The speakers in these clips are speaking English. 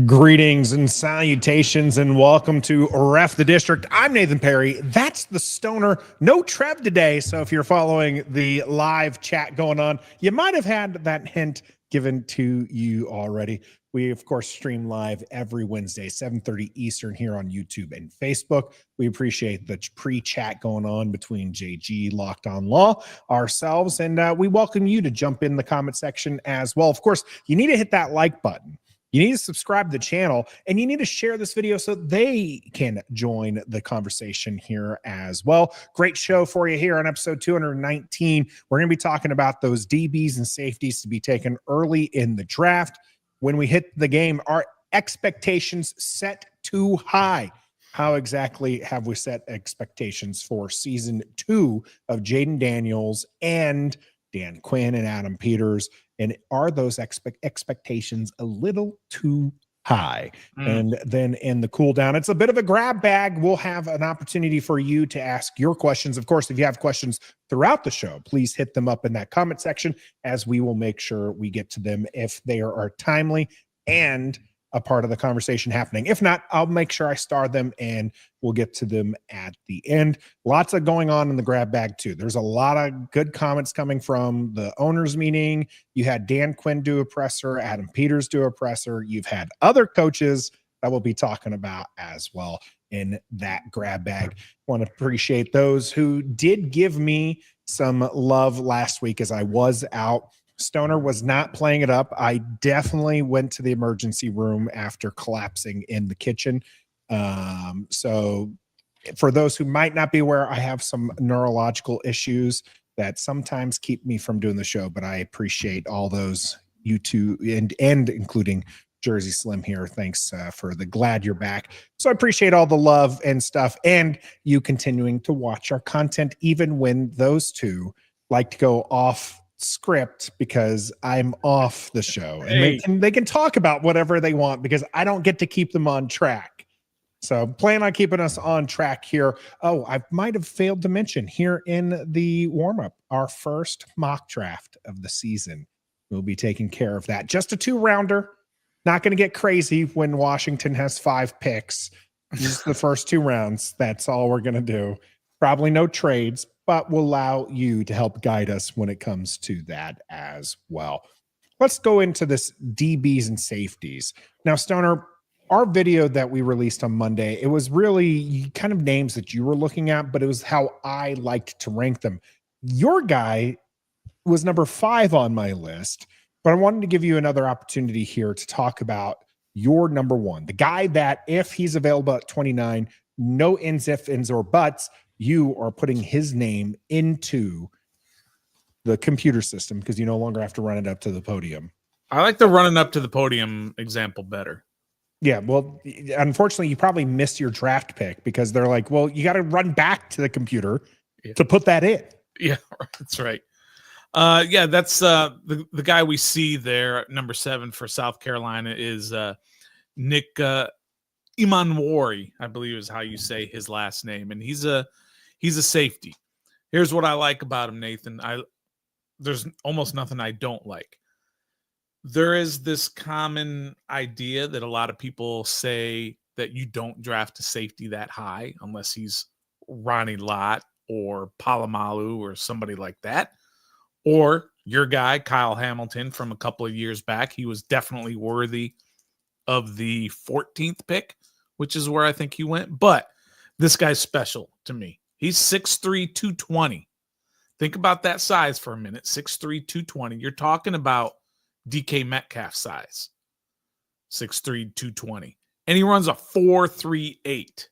Greetings and salutations and welcome to Ref the District. I'm Nathan Perry. That's the Stoner. No Trev today. So if you're following the live chat going on, you might have had that hint given to you already. We, of course, stream live every Wednesday, 7:30 Eastern here on YouTube and Facebook. We appreciate the pre-chat going on between JG, Locked On Law, ourselves, and we welcome you to jump in the comment section as well. Of course, you need to hit that like button. You need to subscribe to the channel, and you need to share this video so they can join the conversation here as well. Great show for you here on episode 219. We're going to be talking about those DBs and safeties to be taken early in the draft. When we hit the game, our expectations set too high. How exactly have we set expectations for season 2 of Jayden Daniels and Dan Quinn and Adam Peters? And are those expectations a little too high? And then in the cool down, it's a bit of a grab bag. We'll have an opportunity for you to ask your questions. Of course, if you have questions throughout the show, please hit them up in that comment section, as we will make sure we get to them if they are timely and a part of the conversation happening. If not, I'll make sure I star them and we'll get to them at the end. Lots of going on in the grab bag too. There's a lot of good comments coming from the owners meeting. You had Dan Quinn do a presser, Adam Peters do a presser. You've had other coaches that we'll be talking about as well in that grab bag. Want to appreciate those who did give me some love last week as I was out. Stoner was not playing it up. I definitely went to the emergency room after collapsing in the kitchen. So for those who might not be aware, I have some neurological issues that sometimes keep me from doing the show, but I appreciate all those, you two, and including Jersey Slim here. Thanks for the glad you're back. So I appreciate all the love and stuff, and you continuing to watch our content, even when those two like to go off script because I'm off the show, and they can talk about whatever they want because I don't get to keep them on track. So plan on keeping us on track here. Oh, I might have failed to mention here in the warm-up, our first mock draft of the season. We'll be taking care of that. Just a 2-rounder. Not going to get crazy when Washington has 5 picks. Just the first 2 rounds. That's all we're going to do. Probably no trades, but will allow you to help guide us when it comes to that as well. Let's go into this DBs and safeties. Now, Stoner, our video that we released on Monday, it was really kind of names that you were looking at, but it was how I liked to rank them. Your guy was number 5 on my list, but I wanted to give you another opportunity here to talk about your number 1, the guy that if he's available at 29, no ifs, ands, or buts, you are putting his name into the computer system because you no longer have to run it up to the podium. I like the running up to the podium example better. Yeah, well, unfortunately, you probably missed your draft pick because they're like, well, you got to run back to the computer to put that in. Yeah, that's right. Yeah, that's the guy we see there at number 7 for South Carolina is Nick Imanwari, I believe is how you say his last name, and he's a safety. Here's what I like about him, Nathan. There's almost nothing I don't like. There is this common idea that a lot of people say that you don't draft a safety that high unless he's Ronnie Lott or Palomalu or somebody like that. Or your guy, Kyle Hamilton, from a couple of years back. He was definitely worthy of the 14th pick, which is where I think he went. But this guy's special to me. He's 6'3", 220. Think about that size for a minute. 6'3", 220. You're talking about DK Metcalf size. 6'3", 220. And he runs a 4.38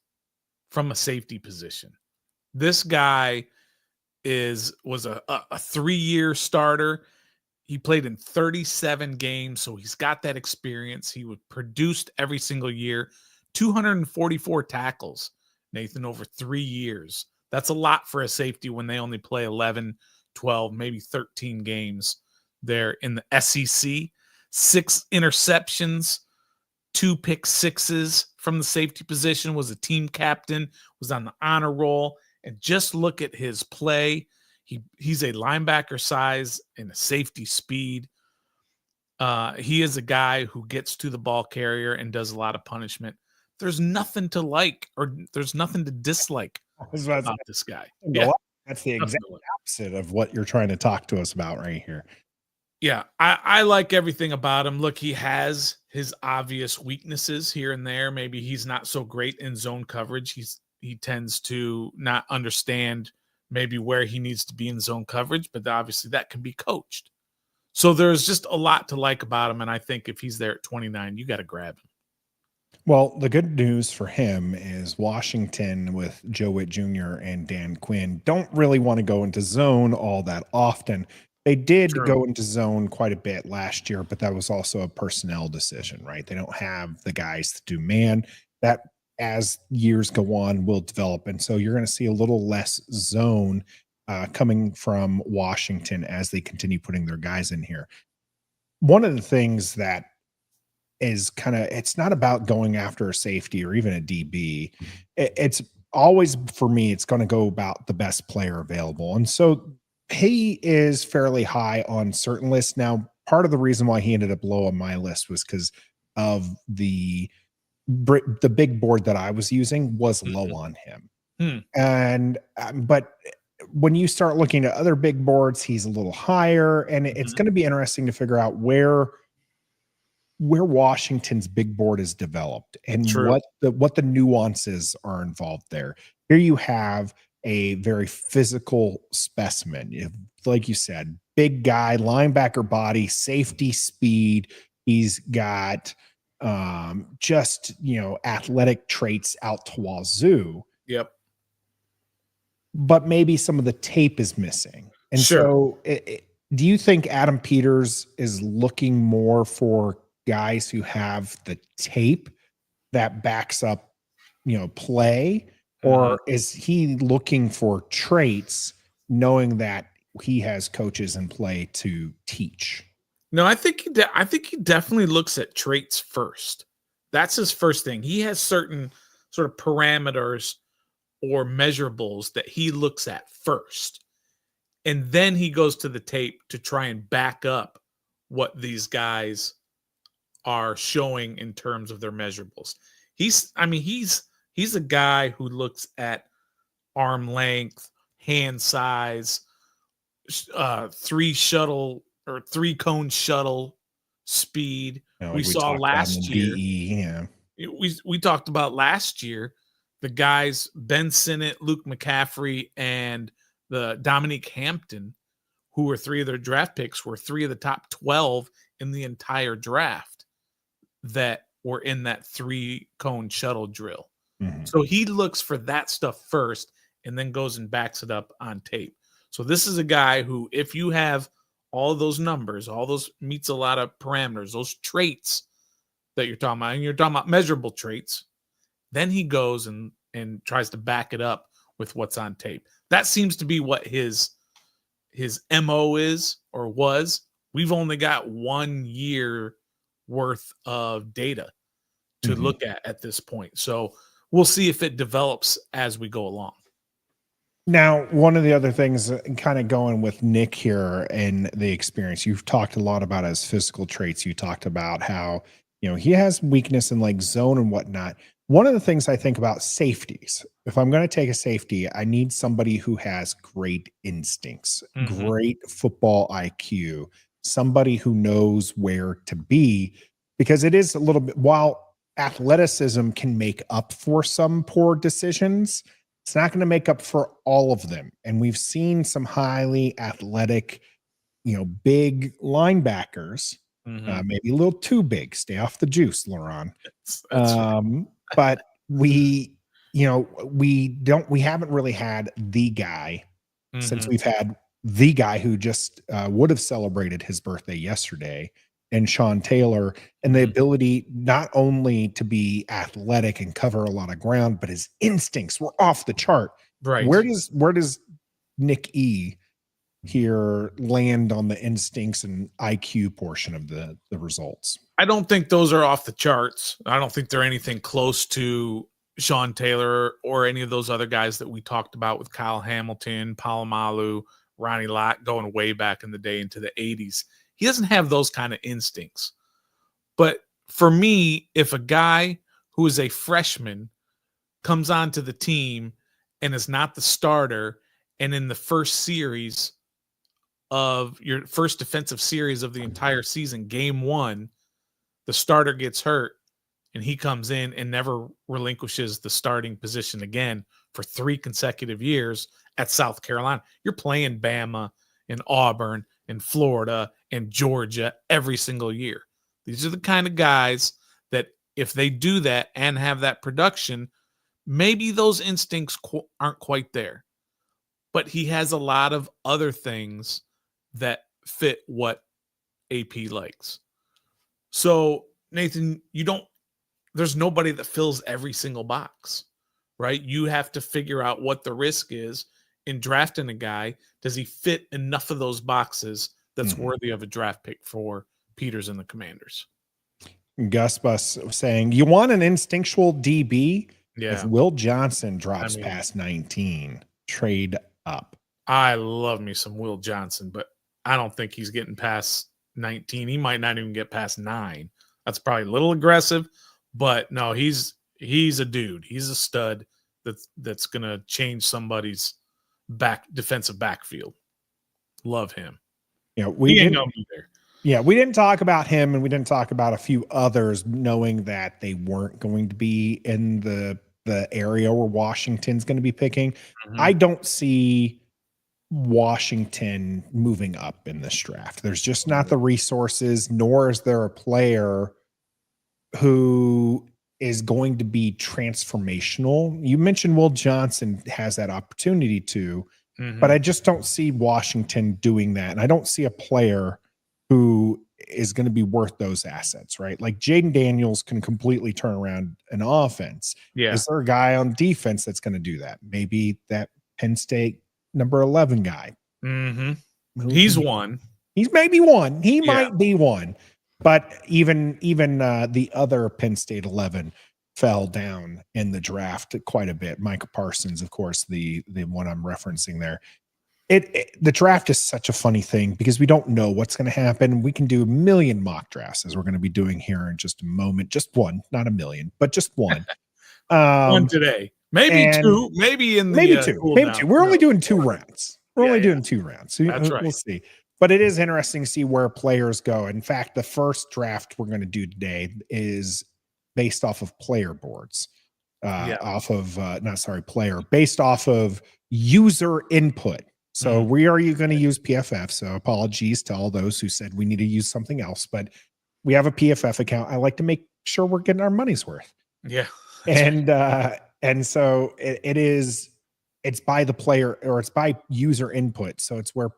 from a safety position. This guy was a 3-year starter. He played in 37 games, so he's got that experience. He was produced every single year. 244 tackles, Nathan, over 3 years. That's a lot for a safety when they only play 11, 12, maybe 13 games there in the SEC. 6 interceptions, 2 pick sixes from the safety position, was a team captain, was on the honor roll. And just look at his play. He's a linebacker size and a safety speed. He is a guy who gets to the ball carrier and does a lot of punishment. There's nothing to like or there's nothing to dislike about this guy. Yeah. That's the exact Nothing to like. opposite of what you're trying to talk to us about right here. Yeah, I like everything about him. Look, he has his obvious weaknesses here and there. Maybe he's not so great in zone coverage. He tends to not understand maybe where he needs to be in zone coverage, but obviously that can be coached. So there's just a lot to like about him, and I think if he's there at 29, you got to grab him. Well, the good news for him is Washington with Joe Witt Jr. and Dan Quinn don't really want to go into zone all that often. They did True. go into zone quite a bit last year, but that was also a personnel decision, right? They don't have the guys to do man. That, as years go on, will develop. And so you're going to see a little less zone coming from Washington as they continue putting their guys in here. One of the things that is it's not about going after a safety or even a DB. It's always, for me, it's going to go about the best player available. And so he is fairly high on certain lists. Now, part of the reason why he ended up low on my list was because of the big board that I was using was low on him. And, but when you start looking at other big boards, he's a little higher, and it's going to be interesting to figure out where Washington's big board is developed and what the nuances are involved there. Here you have a very physical specimen. Like you said, big guy, linebacker body, safety speed. He's got just, athletic traits out to wazoo. Yep. But maybe some of the tape is missing. And so do you think Adam Peters is looking more for guys who have the tape that backs up, play, or is he looking for traits, knowing that he has coaches in play to teach? No, I think he definitely looks at traits first. That's his first thing. He has certain sort of parameters or measurables that he looks at first, and then he goes to the tape to try and back up what these guys are showing in terms of their measurables. He's a guy who looks at arm length, hand size, three cone shuttle speed. We saw last year. We talked about last year the guys Ben Sinnott, Luke McCaffrey, and the Dominique Hampton, who were three of their draft picks, were three of the top 12 in the entire draft that were in that 3-cone shuttle drill. So he looks for that stuff first and then goes and backs it up on tape. So this is a guy who, if you have all of those numbers, all those meets a lot of parameters, those traits that you're talking about, and you're talking about measurable traits, then he goes and tries to back it up with what's on tape. That seems to be what his MO is or was. We've only got 1 year worth of data to look at this point. So we'll see if it develops as we go along. Now, one of the other things, kind of going with Nick here and the experience, you've talked a lot about his physical traits. You talked about how, he has weakness in like zone and whatnot. One of the things I think about safeties, if I'm going to take a safety, I need somebody who has great instincts, great football IQ, somebody who knows where to be, because it is a little bit, while athleticism can make up for some poor decisions, it's not going to make up for all of them. And we've seen some highly athletic, big linebackers, maybe a little too big. Stay off the juice, Laurent. But we haven't really had the guy since we've had the guy who just would have celebrated his birthday yesterday, and Sean Taylor, and the ability not only to be athletic and cover a lot of ground, but his instincts were off the chart. Right. Where does Nick E here land on the instincts and IQ portion of the results? I don't think those are off the charts. I don't think they're anything close to Sean Taylor or any of those other guys that we talked about with Kyle Hamilton, Palomalu, Ronnie Lott, going way back in the day into the 80s. He doesn't have those kind of instincts. But for me, if a guy who is a freshman comes onto the team and is not the starter, and in the first series of your first defensive series of the entire season, game 1, the starter gets hurt and he comes in and never relinquishes the starting position again for 3 consecutive years at South Carolina. You're playing Bama and Auburn and Florida and Georgia every single year. These are the kind of guys that if they do that and have that production, maybe those instincts aren't quite there. But he has a lot of other things that fit what AP likes. So, Nathan, there's nobody that fills every single box, right? You have to figure out what the risk is in drafting a guy. Does he fit enough of those boxes that's worthy of a draft pick for Peters and the Commanders? Gus Bus saying, you want an instinctual DB? Yeah. If Will Johnson drops past 19, trade up. I love me some Will Johnson, but I don't think he's getting past 19. He might not even get past 9. That's probably a little aggressive, but no, he's a dude. He's a stud that's going to change somebody's defensive backfield. Love him. Yeah, we didn't talk about him, and we didn't talk about a few others, knowing that they weren't going to be in the area where Washington's going to be picking. I don't see Washington moving up in this draft. There's just not the resources, nor is there a player who is going to be transformational. You mentioned Will Johnson has that opportunity to, but I just don't see Washington doing that. And I don't see a player who is going to be worth those assets, right? Like Jayden Daniels can completely turn around an offense. Yeah. Is there a guy on defense that's going to do that? Maybe that Penn State number 11 guy. He's one. He's maybe one. He might be one. But even the other Penn State 11 fell down in the draft quite a bit. Micah Parsons, of course, the one I'm referencing there. The draft is such a funny thing because we don't know what's going to happen. We can do a million mock drafts as we're going to be doing here in just a moment. Just one, not a million, but just one. One today. Maybe 2. Maybe in the maybe 2. Maybe 2. We're only doing 2 rounds. We're only doing 2 rounds. So that's right. We'll see. But it is interesting to see where players go. In fact, the first draft we're going to do today is based off of player boards. Based off of user input. So we are going to use PFF. So apologies to all those who said we need to use something else, but we have a PFF account. I like to make sure we're getting our money's worth. Yeah. And so it's by the player, or it's by user input. So it's where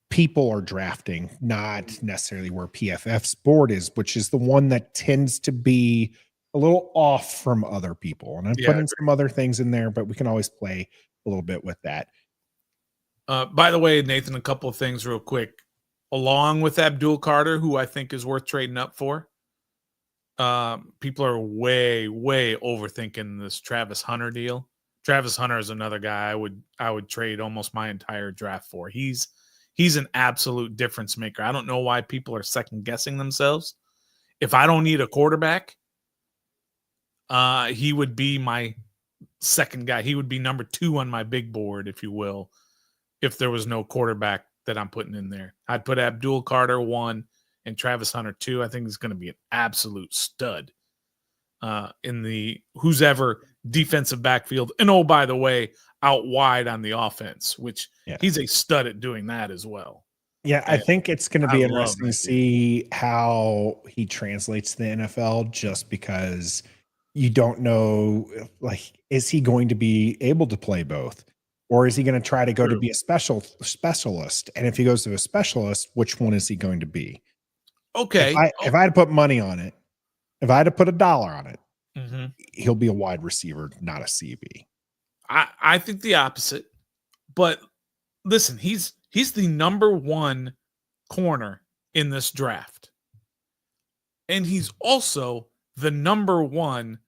people are drafting, not necessarily where PFF's board is, which is the one that tends to be a little off from other people. And I'm putting some other things in there, but we can always play a little bit with that. By the way, Nathan, a couple of things real quick. Along with Abdul Carter, who I think is worth trading up for, people are way overthinking this Travis Hunter deal. Travis Hunter is another guy I would trade almost my entire draft for. He's an absolute difference maker. I don't know why people are second guessing themselves. If I don't need a quarterback, he would be my second guy. He would be number 2 on my big board, if you will, if there was no quarterback that I'm putting in there. I'd put Abdul Carter 1 and Travis Hunter 2. I think he's going to be an absolute stud in the who's ever defensive backfield. And oh, by the way, out wide on the offense, which he's a stud at doing that as well. Yeah, I think it's going to be interesting to see how he translates to the NFL, just because you don't know, like, is he going to be able to play both? Or is he going to try to go to be a specialist? And if he goes to a specialist, which one is he going to be? Okay. If I had to put money on it, if I had to put $1 on it, he'll be a wide receiver, not a CB. I think the opposite. But listen, he's the number 1 corner in this draft. And he's also the number 1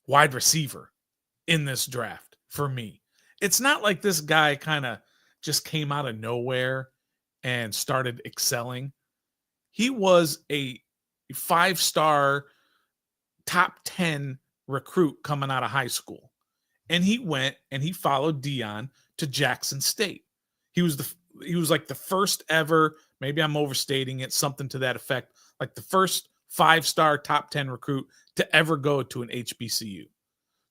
wide receiver in this draft for me. It's not like this guy kind of just came out of nowhere and started excelling. He was a 5-star top 10 recruit coming out of high school. And he went and he followed Dion to Jackson State. He was like the first ever, maybe I'm overstating it, something to that effect, like the first 5-star top 10 recruit to ever go to an HBCU.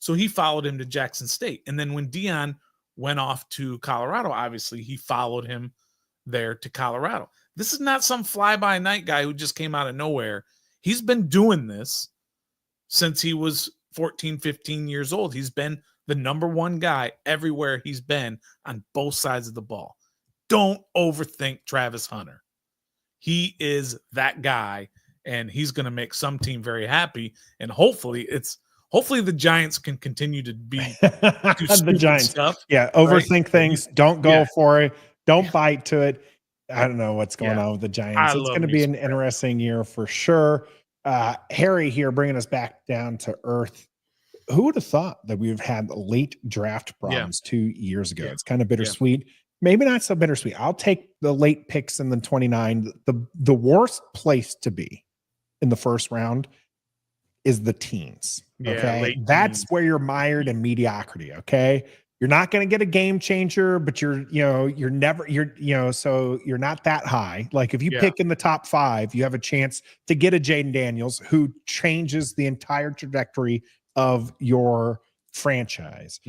So he followed him to Jackson State. And then when Dion went off to Colorado, obviously he followed him there to Colorado. This is not some fly-by-night guy who just came out of nowhere. He's been doing this since he was 14, 15 years old. He's been the number one guy everywhere he's been on both sides of the ball. Don't overthink Travis Hunter. He is that guy, and he's going to make some team very happy. And hopefully the Giants can continue to be the Giants stuff. Yeah, overthink right? things. Don't go for it. Don't bite to it. I don't know what's going on with the Giants. It's going to be an interesting year for sure. Harry here bringing us back down to earth. Who would have thought that we would have had late draft problems 2 years ago? It's kind of bittersweet. Maybe not so bittersweet. I'll take the late picks in the 29. The worst place to be in the first round is the teens. Okay. That's where you're mired in mediocrity. Okay. You're not going to get a game changer, but so you're not that high. Like if you pick in the top 5, you have a chance to get a Jayden Daniels who changes the entire trajectory of your franchise.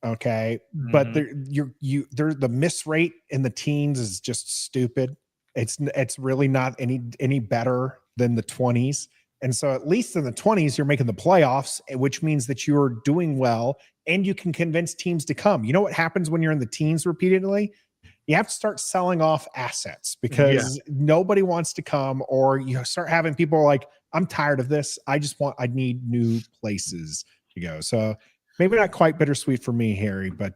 Okay. But the miss rate in the teens is just stupid. It's really not any better than the 20s. And so at least in the 20s, you're making the playoffs, which means that you're doing well and you can convince teams to come. You know what happens when you're in the teens repeatedly? You have to start selling off assets because nobody wants to come, or you start having people like, I'm tired of this. I need new places to go. So maybe not quite bittersweet for me, Harry, but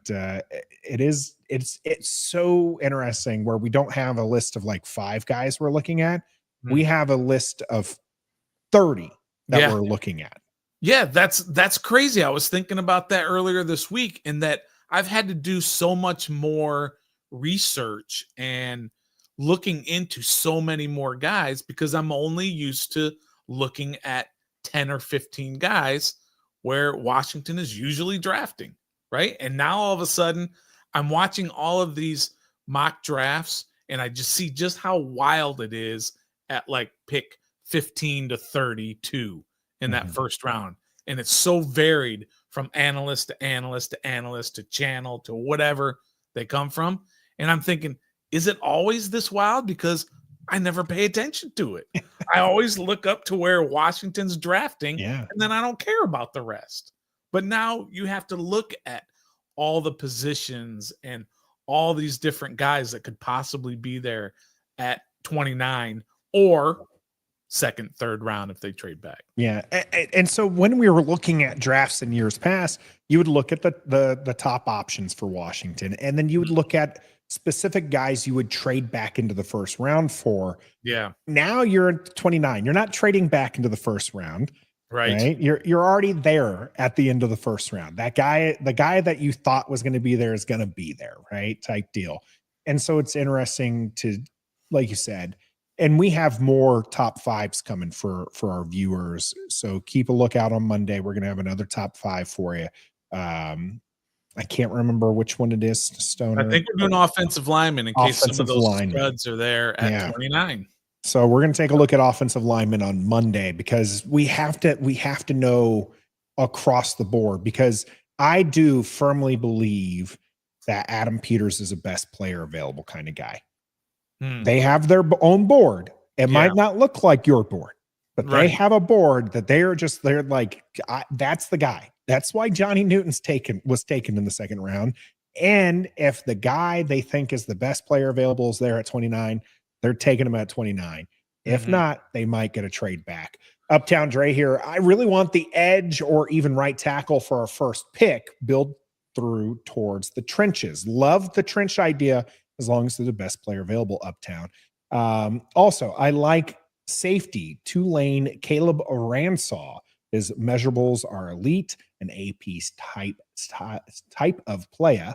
it's so interesting where we don't have a list of like 5 guys we're looking at. We have a list of 30 that we're looking at. Yeah, that's crazy. I was thinking about that earlier this week, in that I've had to do so much more research and looking into so many more guys because I'm only used to looking at 10 or 15 guys where Washington is usually drafting, right? And now all of a sudden I'm watching all of these mock drafts and I just see just how wild it is at like pick 15 to 32 in that first round. And it's so varied from analyst to analyst to analyst to channel to whatever they come from. And I'm thinking, is it always this wild? Because I never pay attention to it. I always look up to where Washington's drafting and then I don't care about the rest. But now you have to look at all the positions and all these different guys that could possibly be there at 29 or second, third round if they trade back. Yeah. And so when we were looking at drafts in years past, you would look at the top options for Washington, and then you would look at specific guys you would trade back into the first round for. Yeah. Now you're at 29. You're not trading back into the first round. Right. You're already there at the end of the first round. The guy that you thought was going to be there is going to be there, right? Type deal. And so it's interesting to, like you said, and we have more top 5s coming for our viewers. So keep a lookout on Monday. We're going to have another top 5 for you. I can't remember which one it is, Stoner. I think we're doing offensive linemen in case some of those studs are there at 29. So we're going to take a look at offensive linemen on Monday because we have to know across the board, because I do firmly believe that Adam Peters is a best player available kind of guy. They have their own board. It might not look like your board, but they have a board that they're like, that's the guy. That's why Johnny Newton's was taken in the second round. And if the guy they think is the best player available is there at 29, they're taking him at 29. If not, they might get a trade back. Uptown Dre here. I really want the edge or even right tackle for our first pick. Build through towards the trenches. Love the trench idea as long as they're the best player available, Uptown. Also, I like safety. Tulane Caleb Ransaw. His measurables are elite, an AP's type of player,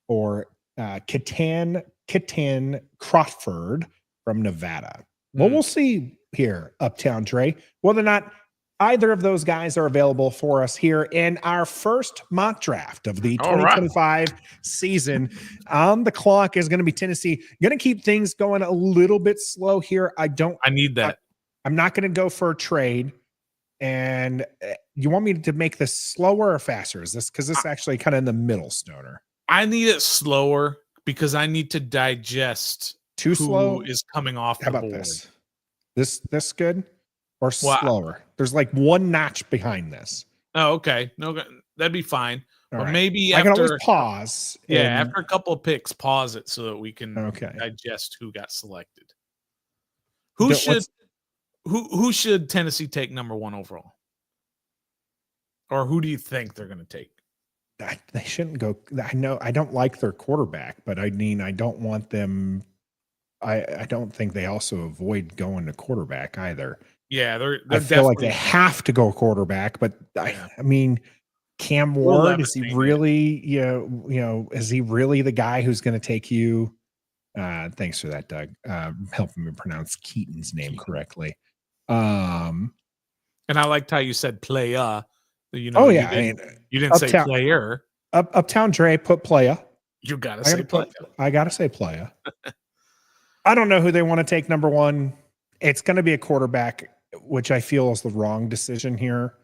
or Katan Katan Crawford from Nevada. Well, we'll see here, Uptown Dre, whether or not either of those guys are available for us here in our first mock draft of the 2025 season. On the clock is going to be Tennessee. Going to keep things going a little bit slow here. I need that. I'm not going to go for a trade. And you want me to make this slower or faster? Is this because this is actually kind of in the middle, Stoner? I need it slower because I need to digest who slow is coming off How the about board. This good or slower? There's like one notch behind this. Oh, okay. No, that'd be fine. All but right. maybe I can always pause. After a couple of picks, pause it so that we can digest who got selected. Who should Tennessee take number 1 overall? Or who do you think they're going to take? They shouldn't go. I know I don't like their quarterback, but I mean, I don't want them. I don't think they also avoid going to quarterback either. Yeah, I feel like they have to go quarterback, but I mean, Cam Ward, is he really, is he really the guy who's going to take you? Thanks for that, Doug. Helping me pronounce Keaton's name correctly. And I liked how you said playa. You didn't say player. Uptown Dre put playa. You gotta say playa. I gotta say playa. I don't know who they want to take number 1. It's going to be a quarterback, which I feel is the wrong decision here.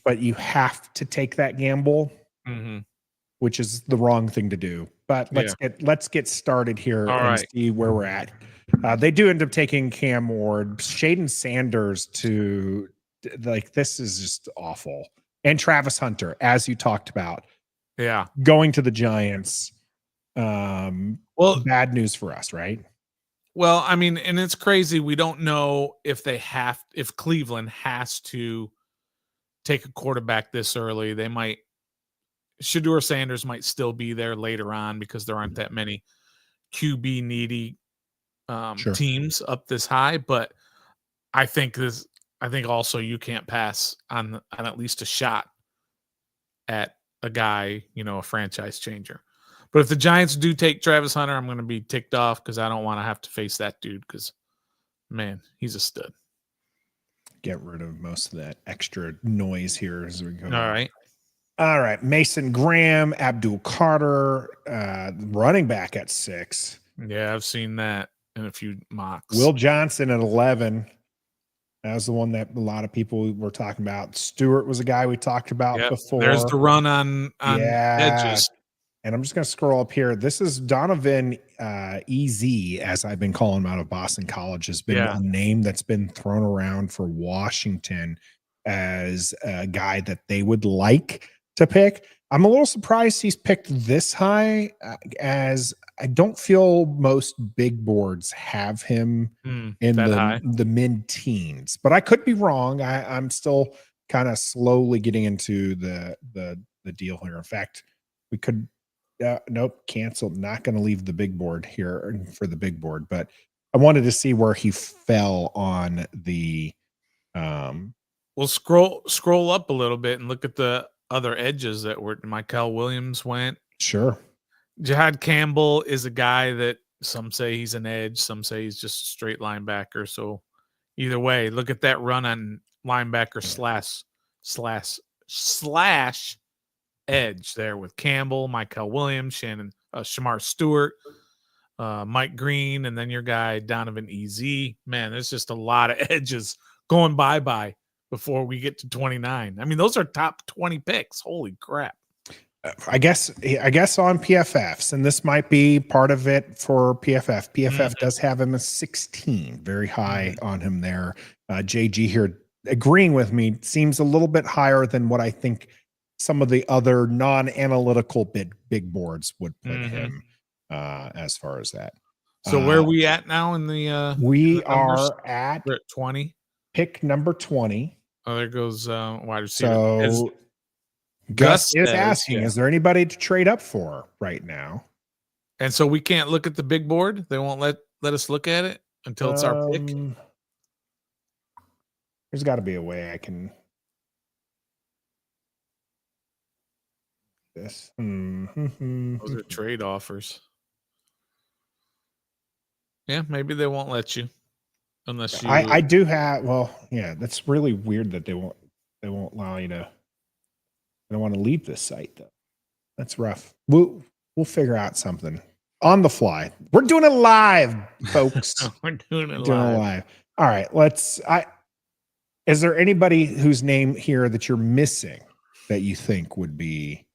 But you have to take that gamble, which is the wrong thing to do. But let's get started here and see where we're at. They do end up taking Cam Ward, Jayden Sanders to this is just awful. And Travis Hunter, as you talked about. Yeah. Going to the Giants. Bad news for us, right? Well, I mean, and it's crazy. We don't know if Cleveland has to take a quarterback this early. They might. Shedeur Sanders might still be there later on because there aren't that many QB needy teams up this high. But I think also you can't pass on at least a shot at a guy, a franchise changer. But if the Giants do take Travis Hunter, I'm going to be ticked off because I don't want to have to face that dude because, man, he's a stud. Get rid of most of that extra noise here as we go. All right. Mason Graham, Abdul Carter, running back at 6. Yeah, I've seen that in a few mocks. Will Johnson at 11. That was the one that a lot of people were talking about. Stewart was a guy we talked about before. There's the run on edges. And I'm just going to scroll up here. This is Donovan EZ, as I've been calling him out of Boston College, has been a name that's been thrown around for Washington as a guy that they would like to pick. I'm a little surprised he's picked this high, as I don't feel most big boards have him in the mid-teens. But I could be wrong. I'm still kind of slowly getting into the deal here. In fact, we could. Nope, canceled. Not going to leave the big board here for the big board, but I wanted to see where he fell on the. Well, scroll up a little bit and look at the other edges that were. Michael Williams went. Sure. Jihad Campbell is a guy that some say he's an edge, some say he's just a straight linebacker. So either way, look at that run on linebacker slash edge there with Campbell, Michael Williams, Shamar Stewart, Mike Green, and then your guy Donovan EZ. Man, there's just a lot of edges going bye before we get to 29. I mean, those are top 20 picks. Holy crap. I guess on PFFs, and this might be part of it for PFF. PFF does have him as 16, very high on him there. JG here agreeing with me, seems a little bit higher than what I think some of the other non-analytical big boards would put him as far as that. So where are we at now in the we're at 20, pick number 20. Oh, there goes wide receiver. So Gus is asking, is there anybody to trade up for right now? And so we can't look at the big board. They won't let us look at it until it's our pick. There's got to be a way I can. This. Those are trade offers. Yeah, maybe they won't let you unless you. I do have. Well, yeah, that's really weird that they won't allow you to. I don't want to leave this site though. That's rough. We'll figure out something on the fly. We're doing it live, folks. We're doing it Doing it live. live. All right. Is there anybody whose name here that you're missing that you think would be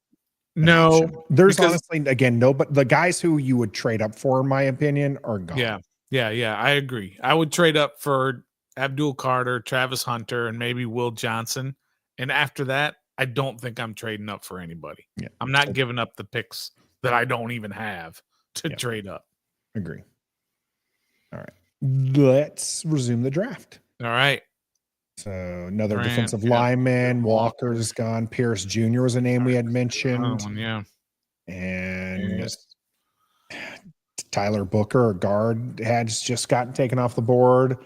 an No, option? There's because- honestly again no, but the guys who you would trade up for, in my opinion, are gone. Yeah. I agree. I would trade up for Abdul Carter, Travis Hunter, and maybe Will Johnson. And after that, I don't think I'm trading up for anybody. Yeah. I'm not giving up the picks that I don't even have to trade up. Agree. All right. Let's resume the draft. All right. So another Grant, defensive yeah. lineman. Walker's gone. Pierce Jr. was a name we had mentioned. Yeah. And Tyler Booker, a guard, has just gotten taken off the board.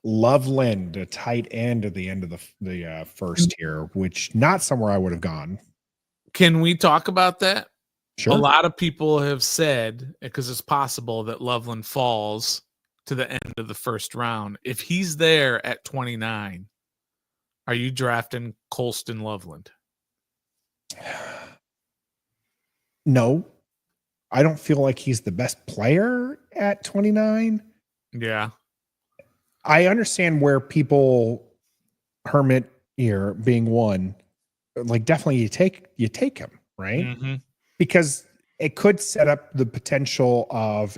Loveland, a tight end at the end of the first here, which not somewhere I would have gone. Can we talk about that? Sure. A lot of people have said, because it's possible that Loveland falls to the end of the first round. If he's there at 29, are you drafting Colston Loveland? No, I don't feel like he's the best player at 29. Yeah. I understand where people, Hermit here being one, like definitely you take him, right? Mm-hmm. Because it could set up the potential of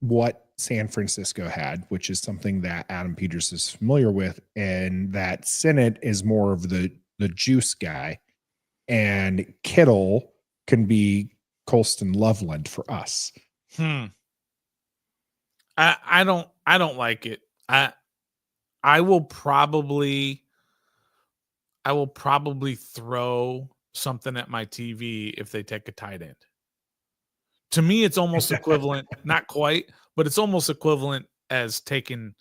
what San Francisco had, which is something that Adam Peters is familiar with, and that Sinnott is more of the juice guy, and Kittle can be Colston Loveland for us. I don't like it. I will probably throw something at my TV if they take a tight end. To me, it's almost equivalent, not quite, but it's almost equivalent as taking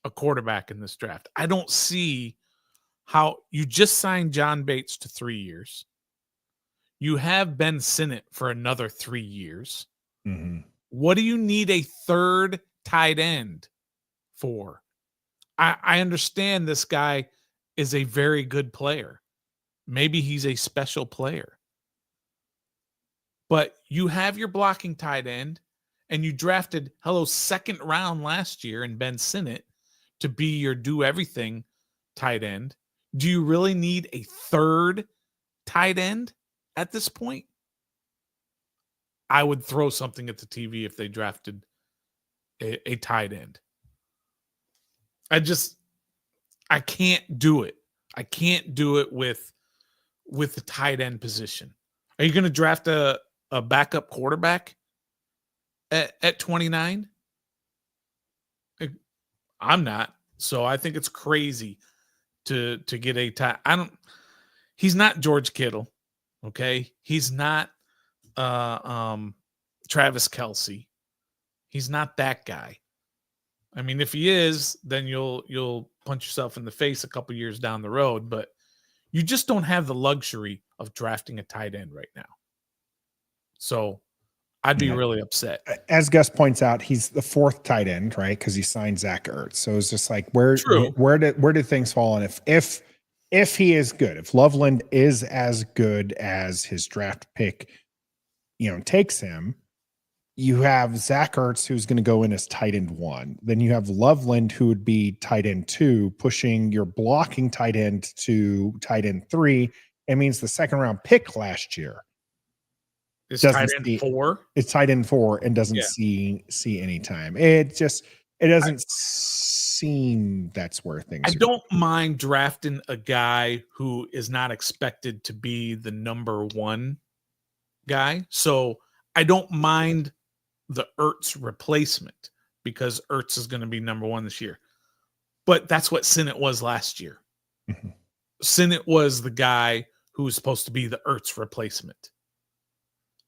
a quarterback in this draft. I don't see how you just signed John Bates to 3 years. You have Ben Sinnott for another 3 years. Mm-hmm. What do you need a third tight end for? I understand this guy is a very good player. Maybe he's a special player. But you have your blocking tight end, and you drafted second round last year in Ben Sinnott to be your do everything tight end. Do you really need a third tight end at this point? I would throw something at the TV if they drafted a tight end. I can't do it. I can't do it with the tight end position. Are you going to draft a backup quarterback at 29? I'm not. So I think it's crazy to get a tight. He's not George Kittle. Okay. He's not Travis Kelce. He's not that guy. I mean, if he is, then you'll punch yourself in the face a couple years down the road, but you just don't have the luxury of drafting a tight end right now. So I'd be really upset. As Gus points out, he's the fourth tight end, right? Because he signed Zach Ertz. So it's just like where did things fall? And if he is good, if Loveland is as good as his draft pick, takes him, you have Zach Ertz, who's going to go in as tight end 1. Then you have Loveland, who would be tight end 2, pushing your blocking tight end to tight end 3. It means the second round pick last year is tight end 4. It's tight end 4 and doesn't see any time. It doesn't seem that's where things. I don't mind drafting a guy who is not expected to be the number 1 guy. So I don't mind the Ertz replacement because Ertz is going to be number 1 this year. But that's what Sinnott was last year. Mm-hmm. Sinnott was the guy who was supposed to be the Ertz replacement.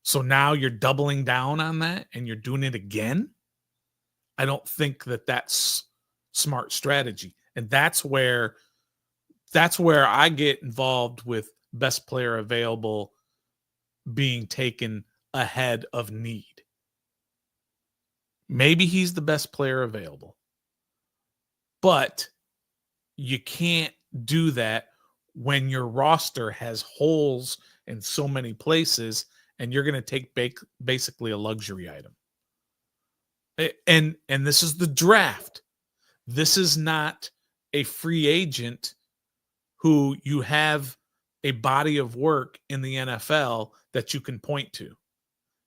So now you're doubling down on that and you're doing it again. I don't think that that's smart strategy. And that's where I get involved with best player available being taken ahead of need. Maybe he's the best player available. But you can't do that when your roster has holes in so many places and you're going to take basically a luxury item. And this is the draft. This is not a free agent who you have a body of work in the NFL that you can point to.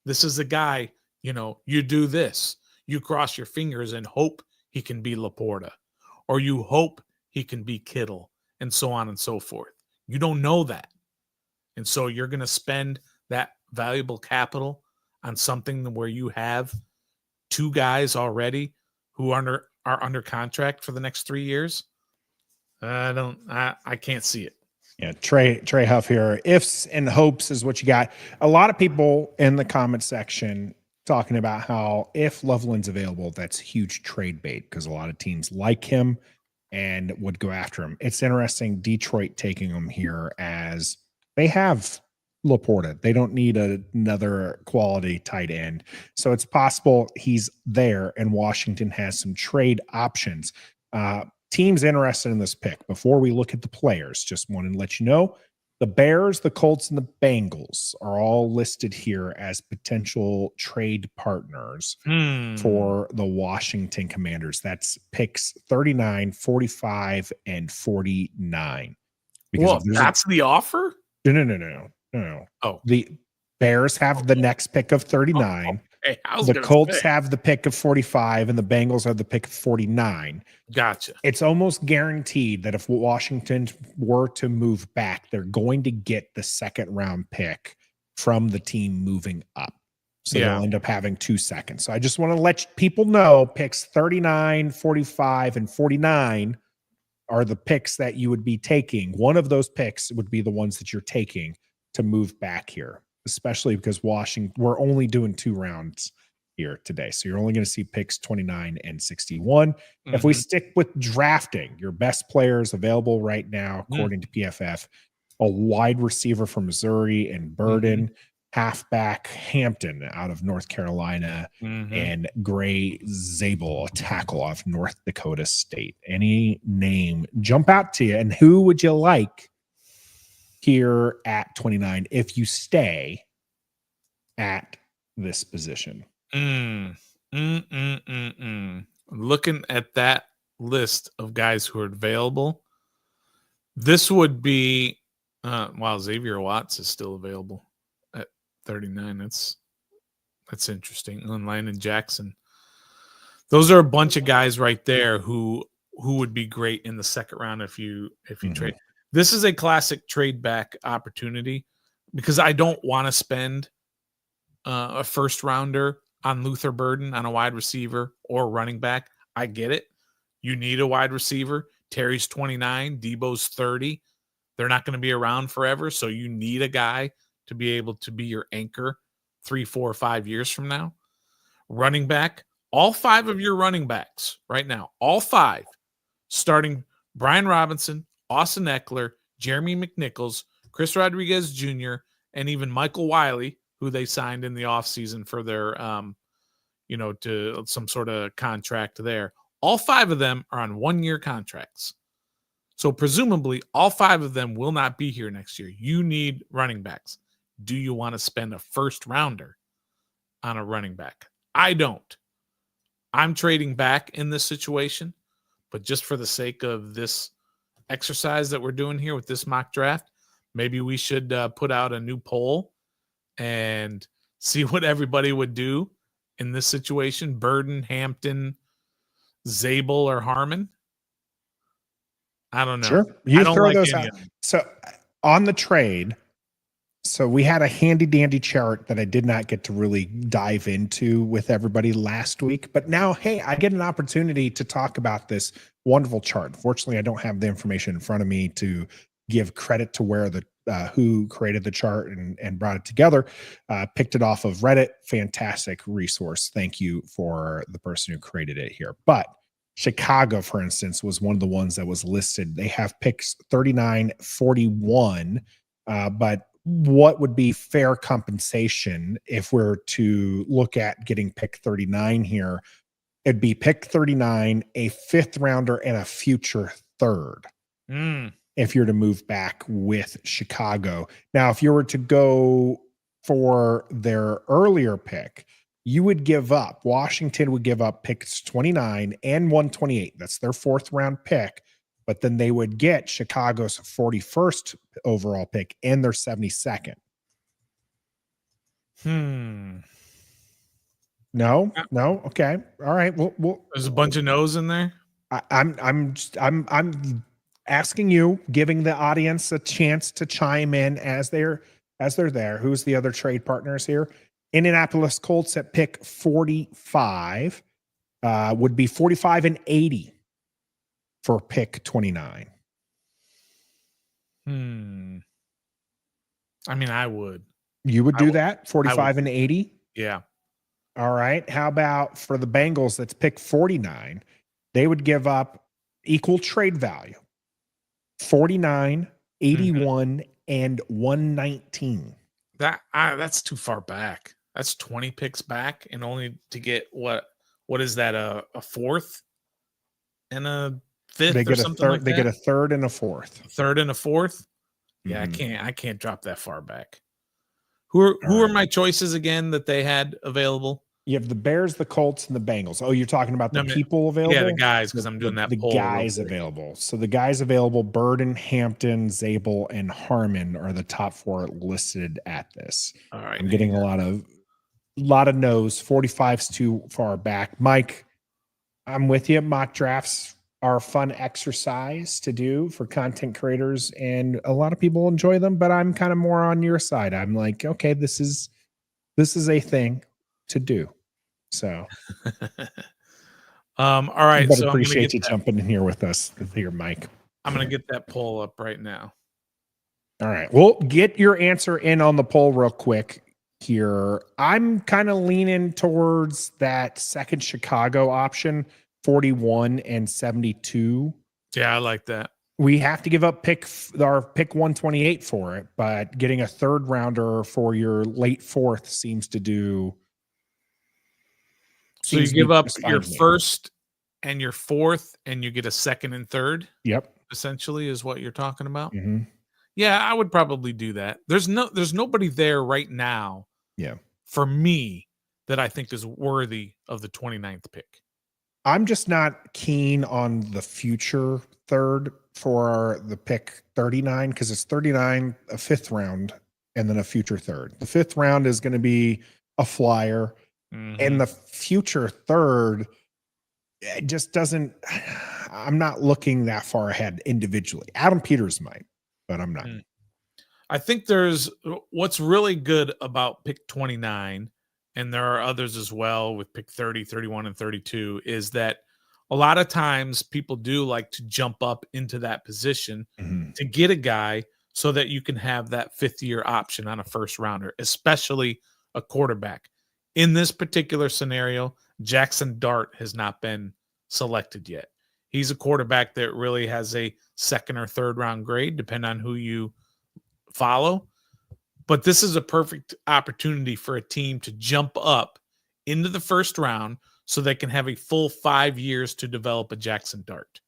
This is a guy, you do this. You cross your fingers and hope he can be Laporta, or you hope he can be Kittle, and so on and so forth. You don't know that. And so you're going to spend that valuable capital on something where you have two guys already who are under contract for the next 3 years. I can't see it. Yeah, Trey Huff here. Ifs and hopes is what you got. A lot of people in the comment section talking about how if Loveland's available, that's huge trade bait because a lot of teams like him and would go after him. It's interesting, Detroit taking him here as they have Laporta. They don't need another quality tight end. So it's possible he's there and Washington has some trade options. Teams interested in this pick. Before we look at the players, just wanted to let you know, the Bears, the Colts, and the Bengals are all listed here as potential trade partners for the Washington Commanders. That's picks 39, 45, and 49. Well, that's the offer? No. Oh. The Bears have the next pick of 39. Hey, the Colts have the pick of 45, and the Bengals have the pick of 49. Gotcha. It's almost guaranteed that if Washington were to move back, they're going to get the second round pick from the team moving up. So they'll end up having 2 seconds. So I just want to let people know picks 39, 45, and 49 are the picks that you would be taking. One of those picks would be the ones that you're taking to move back here, especially because Washington, we're only doing 2 rounds here today. So you're only going to see picks 29 and 61. If we stick with drafting, your best players available right now, according to PFF, a wide receiver from Missouri and Burden, halfback Hampton out of North Carolina, and Gray Zabel, a tackle off North Dakota State. Any name jump out to you? And who would you like here at 29 if you stay at this position? Looking at that list of guys who are available, this would be Xavier Watts is still available at 39. That's interesting. And Landon Jackson. Those are a bunch of guys right there who would be great in the second round if you trade. This is a classic trade back opportunity because I don't want to spend a first rounder on Luther Burden on a wide receiver or running back. I get it. You need a wide receiver. Terry's 29, Debo's 30. They're not going to be around forever, so you need a guy to be able to be your anchor 3, 4, 5 years from now. Running back, all 5 of your running backs right now, all 5, starting Brian Robinson, Austin Eckler, Jeremy McNichols, Chris Rodriguez Jr., and even Michael Wiley, who they signed in the offseason for their, to some sort of contract there. All 5 of them are on 1-year contracts. So presumably all 5 of them will not be here next year. You need running backs. Do you want to spend a first rounder on a running back? I don't. I'm trading back in this situation, but just for the sake of this exercise that we're doing here with this mock draft, maybe we should put out a new poll and see what everybody would do in this situation. Burden, Hampton, Zabel, or Harmon. I don't know. Sure. You throw those out. So on the trade, so we had a handy dandy chart that I did not get to really dive into with everybody last week. But now, hey, I get an opportunity to talk about this wonderful chart. Fortunately, I don't have the information in front of me to give credit to where the who created the chart and brought it together. Picked it off of Reddit. Fantastic resource. Thank you for the person who created it here. But Chicago, for instance, was one of the ones that was listed. They have picks 39, 41, but what would be fair compensation if we're to look at getting pick 39 here. It'd be pick 39, a 5th rounder, and a future 3rd. If you're to move back with Chicago. Now, if you were to go for their earlier pick, you would give up, Washington would give up picks 29 and 128. That's their 4th round pick. But then they would get Chicago's 41st overall pick and their 72nd. No. Okay. All right. Well, there's a bunch of no's in there. I'm asking you, giving the audience a chance to chime in as they're there. Who's the other trade partners here? Indianapolis Colts at pick 45 would be 45 and 80 for pick 29. I mean, I would. You would do that? 45 and 80? Yeah. All right. How about for the Bengals, that's pick 49? They would give up equal trade value. 49, 81, and 119. That's too far back. That's 20 picks back, and only to get what is that, a 4th and a 5th? They get or a something third. like They that? get a 3rd and a 4th. 3rd and a 4th. Yeah, Mhm. I can't drop that far back. Who are my choices again that they had available? You have the Bears, the Colts, and the Bengals. Oh, you're talking about the people available? Yeah, the guys, because I'm doing that the poll. guys available. So the guys available, Burden, Hampton, Zabel, and Harmon are the top 4 listed at this. All right. I'm getting a lot of no's. 45's too far back. Mike, I'm with you. Mock drafts are a fun exercise to do for content creators, and a lot of people enjoy them, but I'm kind of more on your side. I'm like, okay, this is a thing to do. So all right. But So appreciate you jumping in here with us here, Mike. I'm gonna get that poll up right now. All right. Well, get your answer in on the poll real quick here. I'm kind of leaning towards that second Chicago option, 41 and 72. Yeah, I like that. We have to give up our pick 128 for it, but getting a 3rd rounder for your late 4th seems to do. So you give up your 1st and your 4th, and you get a 2nd and 3rd. Yep. Essentially, is what you're talking about. Mm-hmm. Yeah, I would probably do that. There's nobody there right now. Yeah. For me, that I think is worthy of the 29th pick. I'm just not keen on the future 3rd for the pick 39, because it's 39, a 5th round, and then a future 3rd. The 5th round is going to be a flyer. And the future 3rd, it just doesn't. I'm not looking that far ahead individually. Adam Peters might, but I'm not. I think there's what's really good about pick 29, and there are others as well with pick 30, 31, and 32, is that a lot of times people do like to jump up into that position to get a guy so that you can have that 5th-year option on a 1st rounder, especially a quarterback. In this particular scenario, Jackson Dart has not been selected yet. He's a quarterback that really has a 2nd or 3rd round grade, depending on who you follow. But this is a perfect opportunity for a team to jump up into the 1st round so they can have a full 5 years to develop a Jackson Dart.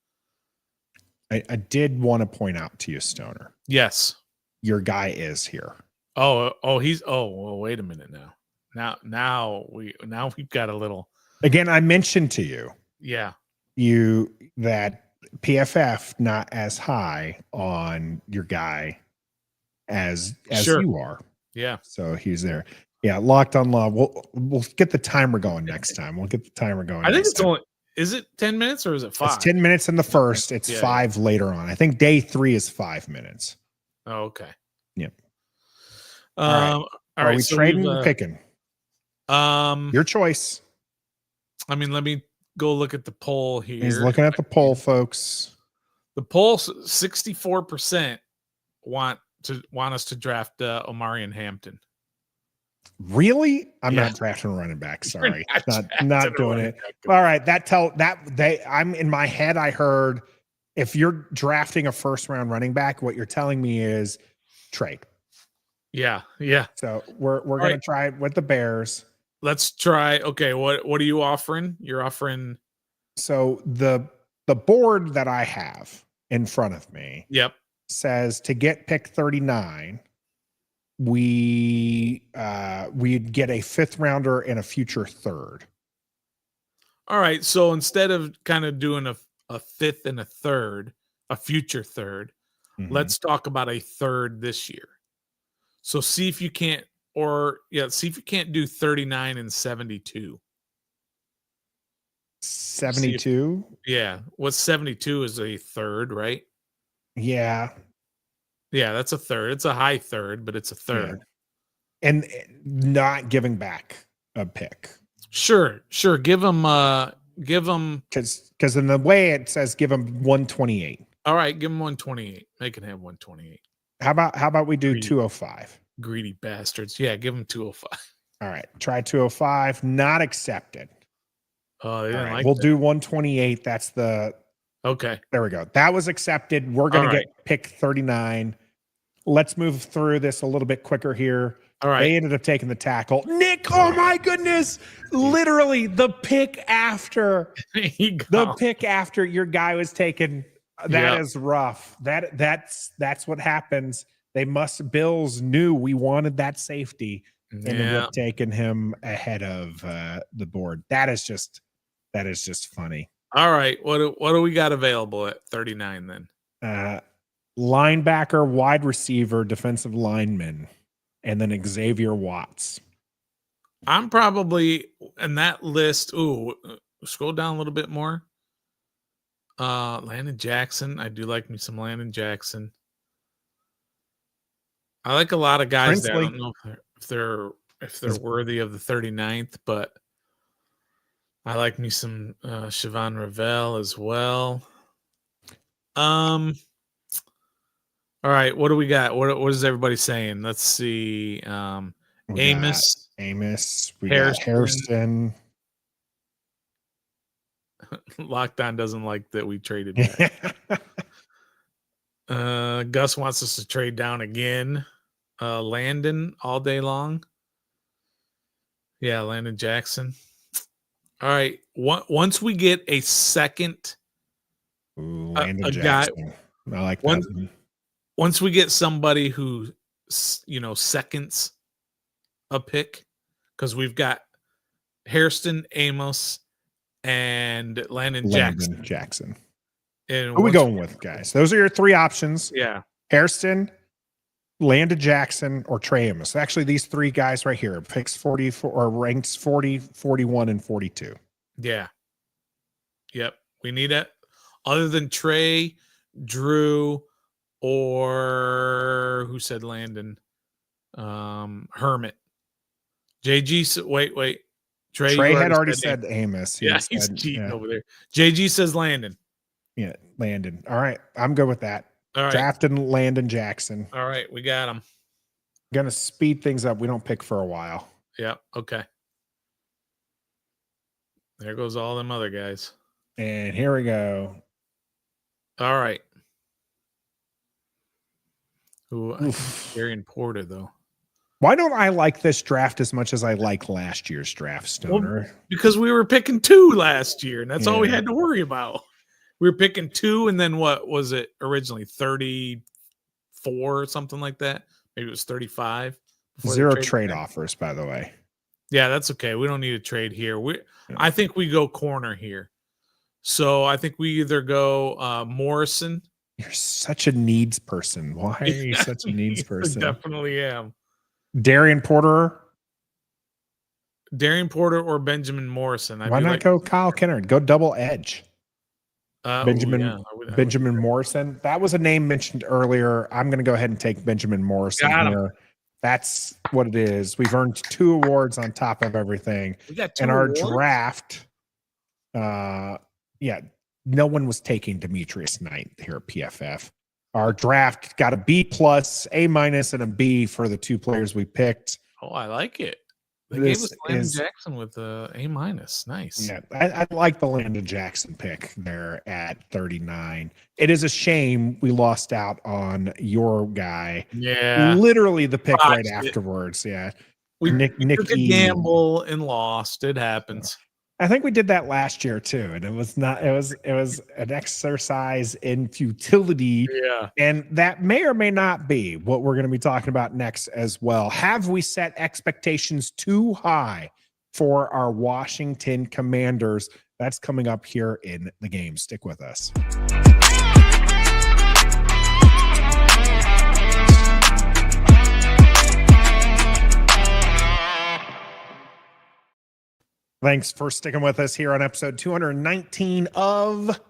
I did want to point out to you, Stoner. Yes. Your guy is here. Wait a minute now. Now we've got a little. Again, I mentioned to you. Yeah. That PFF not as high on your guy as you are. Yeah. So he's there. Yeah, Locked on Law. We'll get the timer going next time. We'll get the timer going. I think it's only. Is it 10 minutes or is it 5? It's 10 minutes in the first. It's 5 later on. I think day 3 is 5 minutes. Oh, okay. Yep. All right. Are we trading or picking? Your choice. I mean, let me go look at the poll here. He's looking at the poll, folks. The poll, 64% want us to draft Omarion Hampton. Really? I'm not drafting a running back. Sorry. Not doing it. All right. I'm in my head. I heard if you're drafting a 1st round running back, what you're telling me is trade. Yeah, yeah. So we're All gonna right, try with the Bears. let's try. Okay, what are you offering? You're offering. So the board that I have in front of me Yep. says to get pick 39, we'd get a fifth rounder and a future third. All right. So instead of kind of doing a fifth and a third, a future third, Mhm. let's talk about a third this year. So see if you can't, see if you can't do 39 and 72. 72. Yeah. What's 72 is a third, right? Yeah. Yeah, that's a third. It's a high third, but it's a Yeah. third. And not giving back a pick. Sure. Give them Because in the way it says give them 128. all right, give them 128. They can have 128. How about we do Greedy. 205? Greedy bastards. Yeah, give them 205. All right. Try 205. Not accepted. Oh, they All didn't right. like We'll that. do 128. That's the Okay. there we go. That was accepted. We're gonna All right. get pick 39. Let's move through this a little bit quicker here. All right. They ended up taking the tackle. Nick, oh my goodness. Literally the pick after There you the go. pick after your guy was taken. That is rough. That's what happens. Bills knew we wanted that safety and ended up taking him ahead of the board. That is just funny. All right. What do we got available at 39 then? Linebacker, wide receiver, defensive lineman, and then Xavier Watts. I'm probably in that list. Ooh, scroll down a little bit more. Landon Jackson. I do like me some Landon Jackson. I like a lot of guys there. I don't know if they're worthy of the 39th, but I like me some Siobhan Ravel as well. All right, what do we got? What is everybody saying? Let's see. Amos. We got Hairston. Lockdown doesn't like that we traded back. Gus wants us to trade down again. Landon all day long. Yeah, Landon Jackson. All right. Once we get a second, Landon Jackson. Guy, I like that. Once we get somebody who, seconds a pick, because we've got Hairston, Amos, and Landon Jackson. And who are we going with, guys? Those are your three options. Yeah. Hairston, Landon Jackson, or Trey Amos. Actually, these three guys right here, picks 44 or ranks 40, 41, and 42. Yeah. Yep. We need it. Other than Trey, Drew, or who said Landon? Hermit. JG. Wait. Trey had already said Amos. He's cheating over there. JG says Landon. Yeah, Landon. All right. I'm good with that. All right. Drafting Landon Jackson. All right. We got him. Gonna speed things up. We don't pick for a while. Yeah. Okay. There goes all them other guys. And here we go. All right. Ooh, Darian Porter, though. Why don't I like this draft as much as I like last year's draft, Stoner? Well, because we were picking two last year, and that's all we had to worry about. We were picking two, and then what was it originally? 34 or something like that. Maybe it was 35. Zero trade offers, by the way. Yeah, that's okay. We don't need a trade here. I think we go corner here. So I think we either go Morrison. You're such a needs person. Why are you such a needs person? I definitely am. Darian Porter or Benjamin Morrison. Why not go Kyle Kennard? Go double edge. Benjamin Morrison. That was a name mentioned earlier. I'm going to go ahead and take Benjamin Morrison here. That's what it is. We've earned 2 awards on top of everything. We got 2 and our awards? Draft. No one was taking Demetrius Knight here at PFF. Our draft got a B+, A-, and a B for the 2 players we picked. Oh, I like it. They gave This us Landon is Jackson with a A-. Nice. yeah. I like the Landon Jackson pick there at 39. It is a shame we lost out on your guy. Yeah. Literally the pick right Botched it. afterwards. Yeah. We Nick took a E. gamble and lost. It happens. I think we did that last year too, and it was an exercise in futility. Yeah. And that may or may not be what we're going to be talking about next as well. Have we set expectations too high for our Washington Commanders? That's coming up here in the game. Stick with us. Thanks for sticking with us here on episode 219 of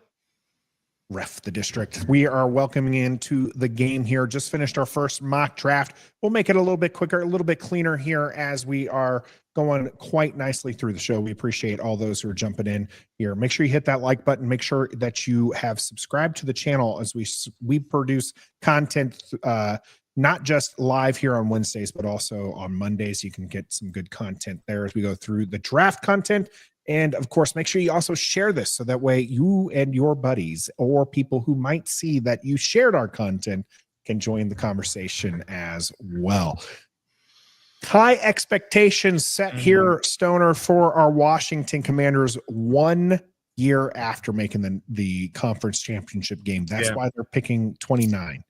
Ref the District. We are welcoming into the game here. Just finished our first mock draft. We'll make it a little bit quicker, a little bit cleaner here as we are going quite nicely through the show. We appreciate all those who are jumping in here. Make sure you hit that like button. Make sure that you have subscribed to the channel as we produce content, not just live here on Wednesdays, but also on Mondays. You can get some good content there as we go through the draft content. And of course, make sure you also share this so that way you and your buddies or people who might see that you shared our content can join the conversation as well. High expectations set here, Stoner, for our Washington Commanders 1 year after making the conference championship game. That's why they're picking 29.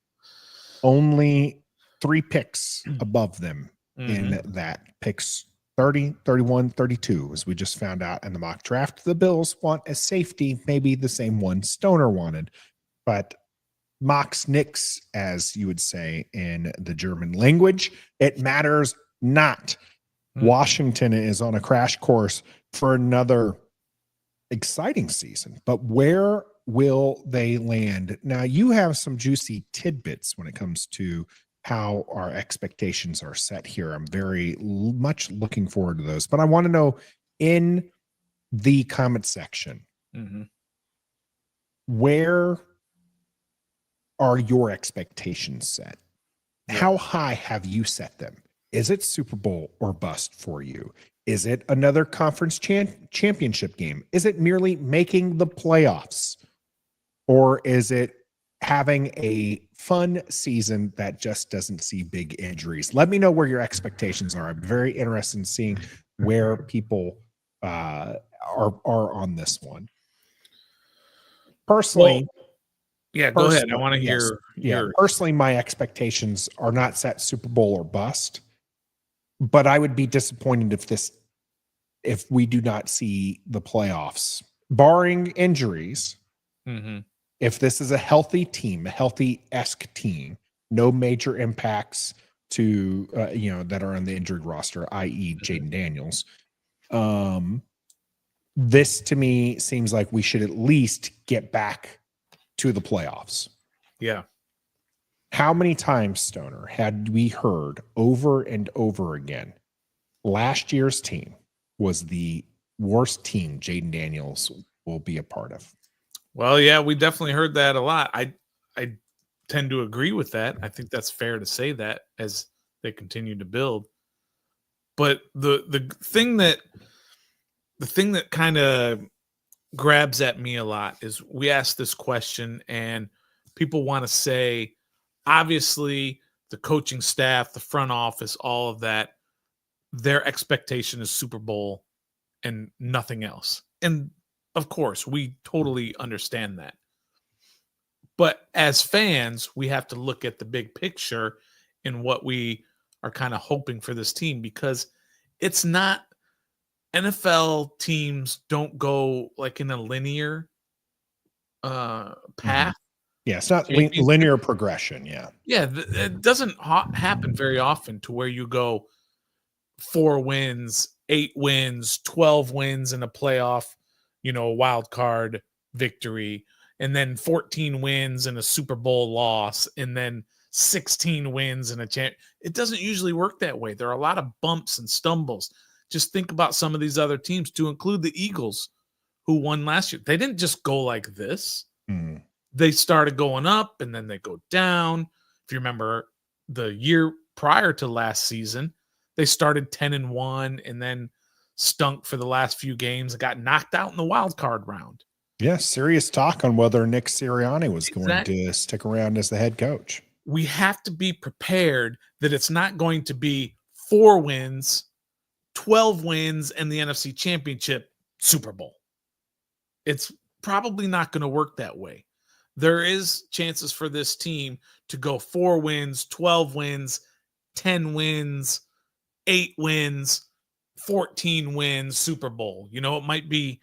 Only 3 picks above them in that. Picks 30, 31, 32, as we just found out in the mock draft. The Bills want a safety, maybe the same one Stoner wanted, but Mox nix, as you would say in the German language. It matters not. Washington is on a crash course for another exciting season, but where will they land? Now, you have some juicy tidbits when it comes to how our expectations are set here. I'm very much looking forward to those, but I want to know in the comment section, where are your expectations set? How high have you set them? Is it Super Bowl or bust for you? Is it another conference championship game? Is it merely making the playoffs? Or is it having a fun season that just doesn't see big injuries? Let me know where your expectations are. I'm very interested in seeing where people are on this one. Personally, go ahead. I want to hear. Personally, my expectations are not set Super Bowl or bust, but I would be disappointed if we do not see the playoffs, barring injuries. If this is a healthy team, a healthy-esque team, no major impacts to that are on the injured roster, i.e. Jayden Daniels. This to me seems like we should at least get back to the playoffs. Yeah. How many times, Stoner, had we heard over and over again, last year's team was the worst team Jayden Daniels will be a part of? Well, yeah, we definitely heard that a lot. I tend to agree with that. I think that's fair to say that as they continue to build. But the thing that kind of grabs at me a lot is we ask this question and people want to say, obviously, the coaching staff, the front office, all of that, their expectation is Super Bowl and nothing else. And of course, we totally understand that. But as fans, we have to look at the big picture in what we are kind of hoping for this team, because it's not, NFL teams don't go like in a linear path. Yeah, it's not linear progression. Yeah. It doesn't happen very often to where you go 4 wins, 8 wins, 12 wins in a playoff, wild card victory, and then 14 wins and a Super Bowl loss, and then 16 wins and a champ. It doesn't usually work that way. There are a lot of bumps and stumbles. Just think about some of these other teams, to include the Eagles, who won last year. They didn't just go like this. They started going up and then they go down. If you remember the year prior to last season, they started 10-1 and then stunk for the last few games and got knocked out in the wild card round. Yeah, serious talk on whether Nick Sirianni was going to stick around as the head coach. We have to be prepared that it's not going to be 4 wins, 12 wins, and the NFC Championship Super Bowl. It's probably not going to work that way. There is chances for this team to go 4 wins, 12 wins, 10 wins, 8 wins, 14 wins, Super Bowl. You know, it might be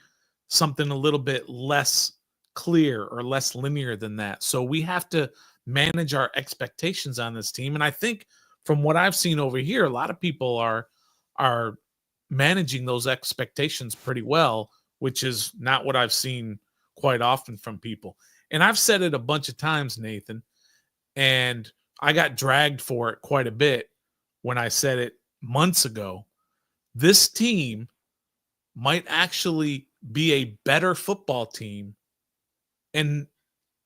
something a little bit less clear or less linear than that. So we have to manage our expectations on this team. And I think from what I've seen over here, a lot of people are managing those expectations pretty well, which is not what I've seen quite often from people. And I've said it a bunch of times, Nathan, and I got dragged for it quite a bit when I said it months ago. This team might actually be a better football team and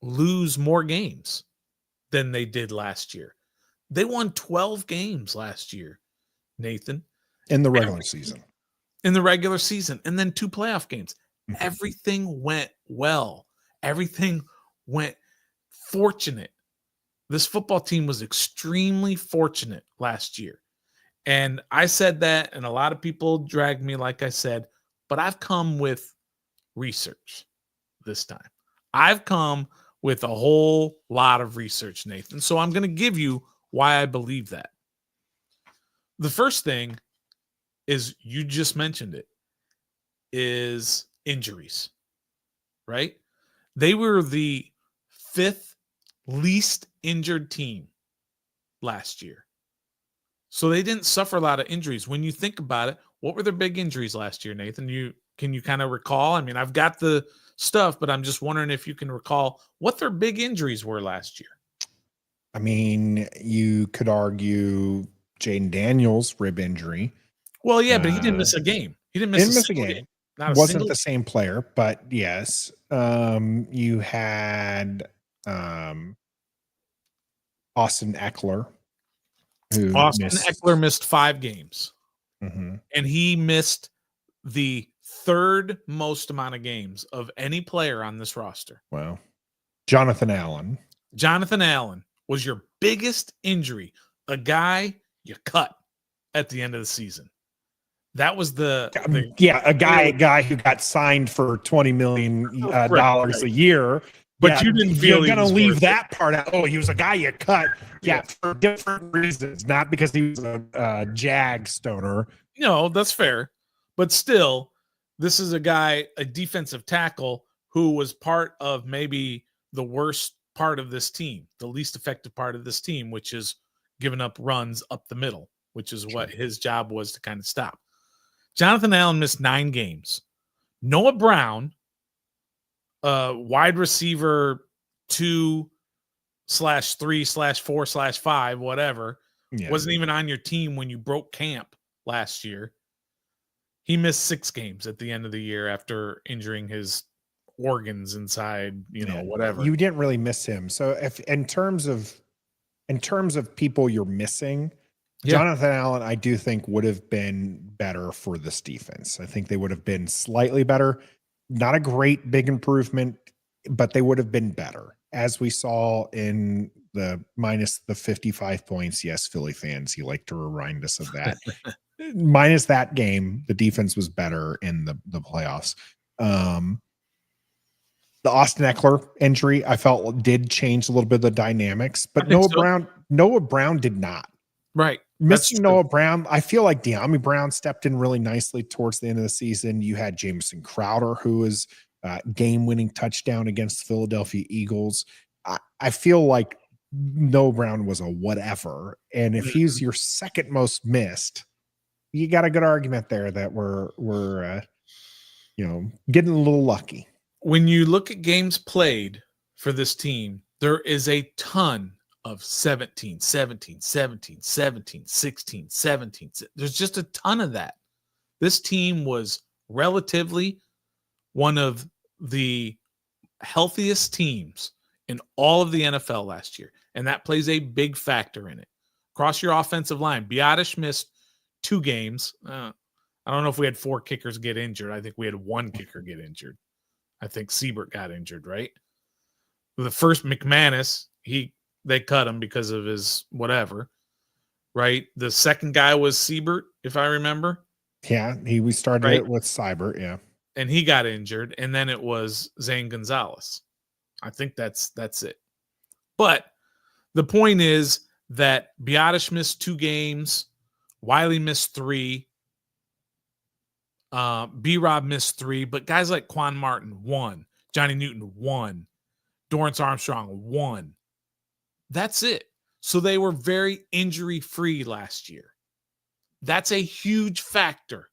lose more games than they did last year. They won 12 games last year, Nathan. In the regular season. In the regular season, and then 2 playoff games. Everything went well. Everything went fortunate. This football team was extremely fortunate last year. And I said that, and a lot of people dragged me, like I said, but I've come with research this time. I've come with a whole lot of research, Nathan. So I'm going to give you why I believe that. The first thing is, you just mentioned it, is injuries, right? They were the 5th least injured team last year. So they didn't suffer a lot of injuries. When you think about it, what were their big injuries last year, Nathan? Can you kind of recall? I mean, I've got the stuff, but I'm just wondering if you can recall what their big injuries were last year. I mean, you could argue Jayden Daniels' rib injury. Well, yeah, but he didn't miss a game. He didn't miss a game. Not Wasn't the same player, but yes. You had Austin Eckler. Eckler missed 5 games. Mm-hmm. And he missed the 3rd most amount of games of any player on this roster. Wow. Jonathan Allen was your biggest injury, a guy you cut at the end of the season. That was a guy who got signed for $20 million a year. But you didn't feel you're going to leave that part out. Oh, he was a guy you cut. Yeah, for different reasons, not because he was a Jag stoner. No, that's fair. But still, this is a guy, a defensive tackle, who was part of maybe the worst part of this team, the least effective part of this team, which is giving up runs up the middle, which is what his job was to kind of stop. Jonathan Allen missed 9 games. Noah Brown, wide receiver 2/3/4/5, whatever, wasn't even on your team when you broke camp last year. He missed 6 games at the end of the year after injuring his organs inside, whatever. You didn't really miss him. So if in terms of people you're missing, Jonathan Allen, I do think would have been better for this defense. I think they would have been slightly better. Not a great big improvement, but they would have been better. As we saw in the minus the 55 points. Yes, Philly fans, you like to remind us of that. Minus that game, the defense was better in the playoffs. The Austin Eckler injury, I felt did change a little bit of the dynamics, but Noah Brown did not. Right. Missing Noah Brown, I feel like De'Ami Brown stepped in really nicely towards the end of the season. You had Jamison Crowder, who was game-winning touchdown against the Philadelphia Eagles. I feel like Noah Brown was a whatever, and if he's your second most missed, you got a good argument there that we're getting a little lucky. When you look at games played for this team, there is a ton of 17, 17, 17, 17, 16, 17. There's just a ton of that. This team was relatively one of the healthiest teams in all of the NFL last year, and that plays a big factor in it. Across your offensive line, Biotish missed 2 games. I don't know if we had 4 kickers get injured. I think we had 1 kicker get injured. I think Siebert got injured, right? The first McManus, they cut him because of his whatever, right? The second guy was Siebert, if I remember. Yeah, we started right? it with Siebert, yeah. And he got injured, and then it was Zane Gonzalez. I think that's it. But the point is that Biotish missed 2 games, Wiley missed 3, B-Rob missed 3, but guys like Quan Martin, 1, Johnny Newton, 1, Dorrance Armstrong, 1. That's it. So they were very injury-free last year. That's a huge factor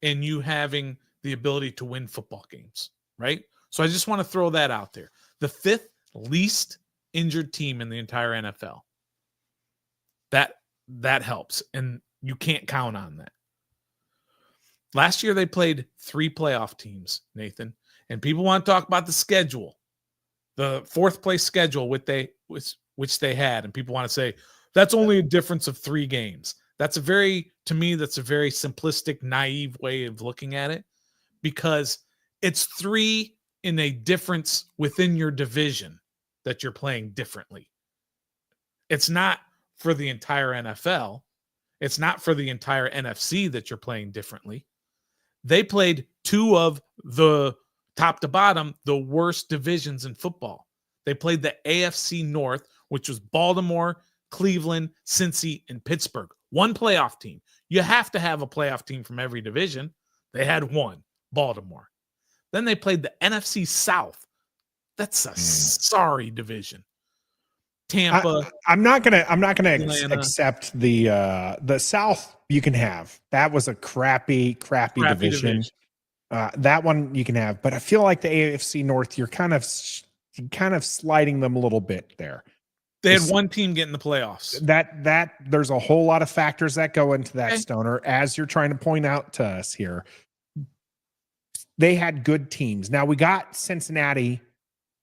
in you having the ability to win football games, right? So I just want to throw that out there. The 5th least injured team in the entire NFL. That helps, and you can't count on that. Last year they played 3 playoff teams, Nathan, and people want to talk about the schedule, the 4th place schedule which they had, and people want to say that's only a difference of 3 games. To me, that's a very simplistic, naive way of looking at it, because it's 3 in a difference within your division that you're playing differently. It's not for the entire NFL. It's not for the entire NFC that you're playing differently. They played 2 of the top to bottom, the worst divisions in football. They played the AFC North, which was Baltimore, Cleveland, Cincy, and Pittsburgh. 1 playoff team. You have to have a playoff team from every division. They had 1, Baltimore. Then they played the NFC South. That's a sorry division. Tampa. I'm not gonna accept the South. You can have that was a crappy division. That one you can have, but I feel like the AFC North, you're kind of sliding them a little bit there. They had 1 team get in the playoffs. That there's a whole lot of factors that go into that, Stoner, as you're trying to point out to us here. They had good teams. Now we got Cincinnati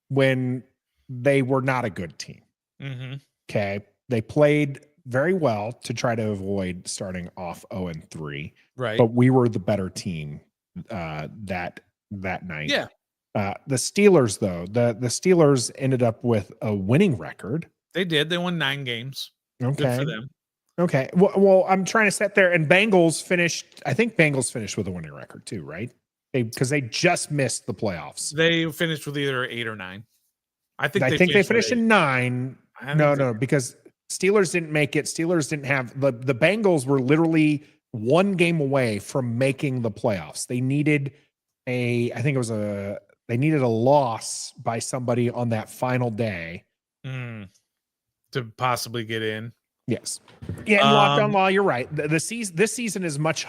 when they were not a good team. Mm-hmm. Okay. They played very well to try to avoid starting off 0-3. Right. But we were the better team that night. Yeah. The Steelers, though, the Steelers ended up with a winning record. They did. They won 9 games. Okay. Good for them. Okay. Well, I'm trying to set there, and Bengals finished with a winning record too, right? Because they just missed the playoffs. They finished with either 8 or 9. I think they finished in 9. No, because Steelers didn't make it. Steelers didn't have the Bengals were literally 1 game away from making the playoffs. They needed they needed a loss by somebody on that final day to possibly get in. Yes. Yeah, and lockdown law, you're right. This season is much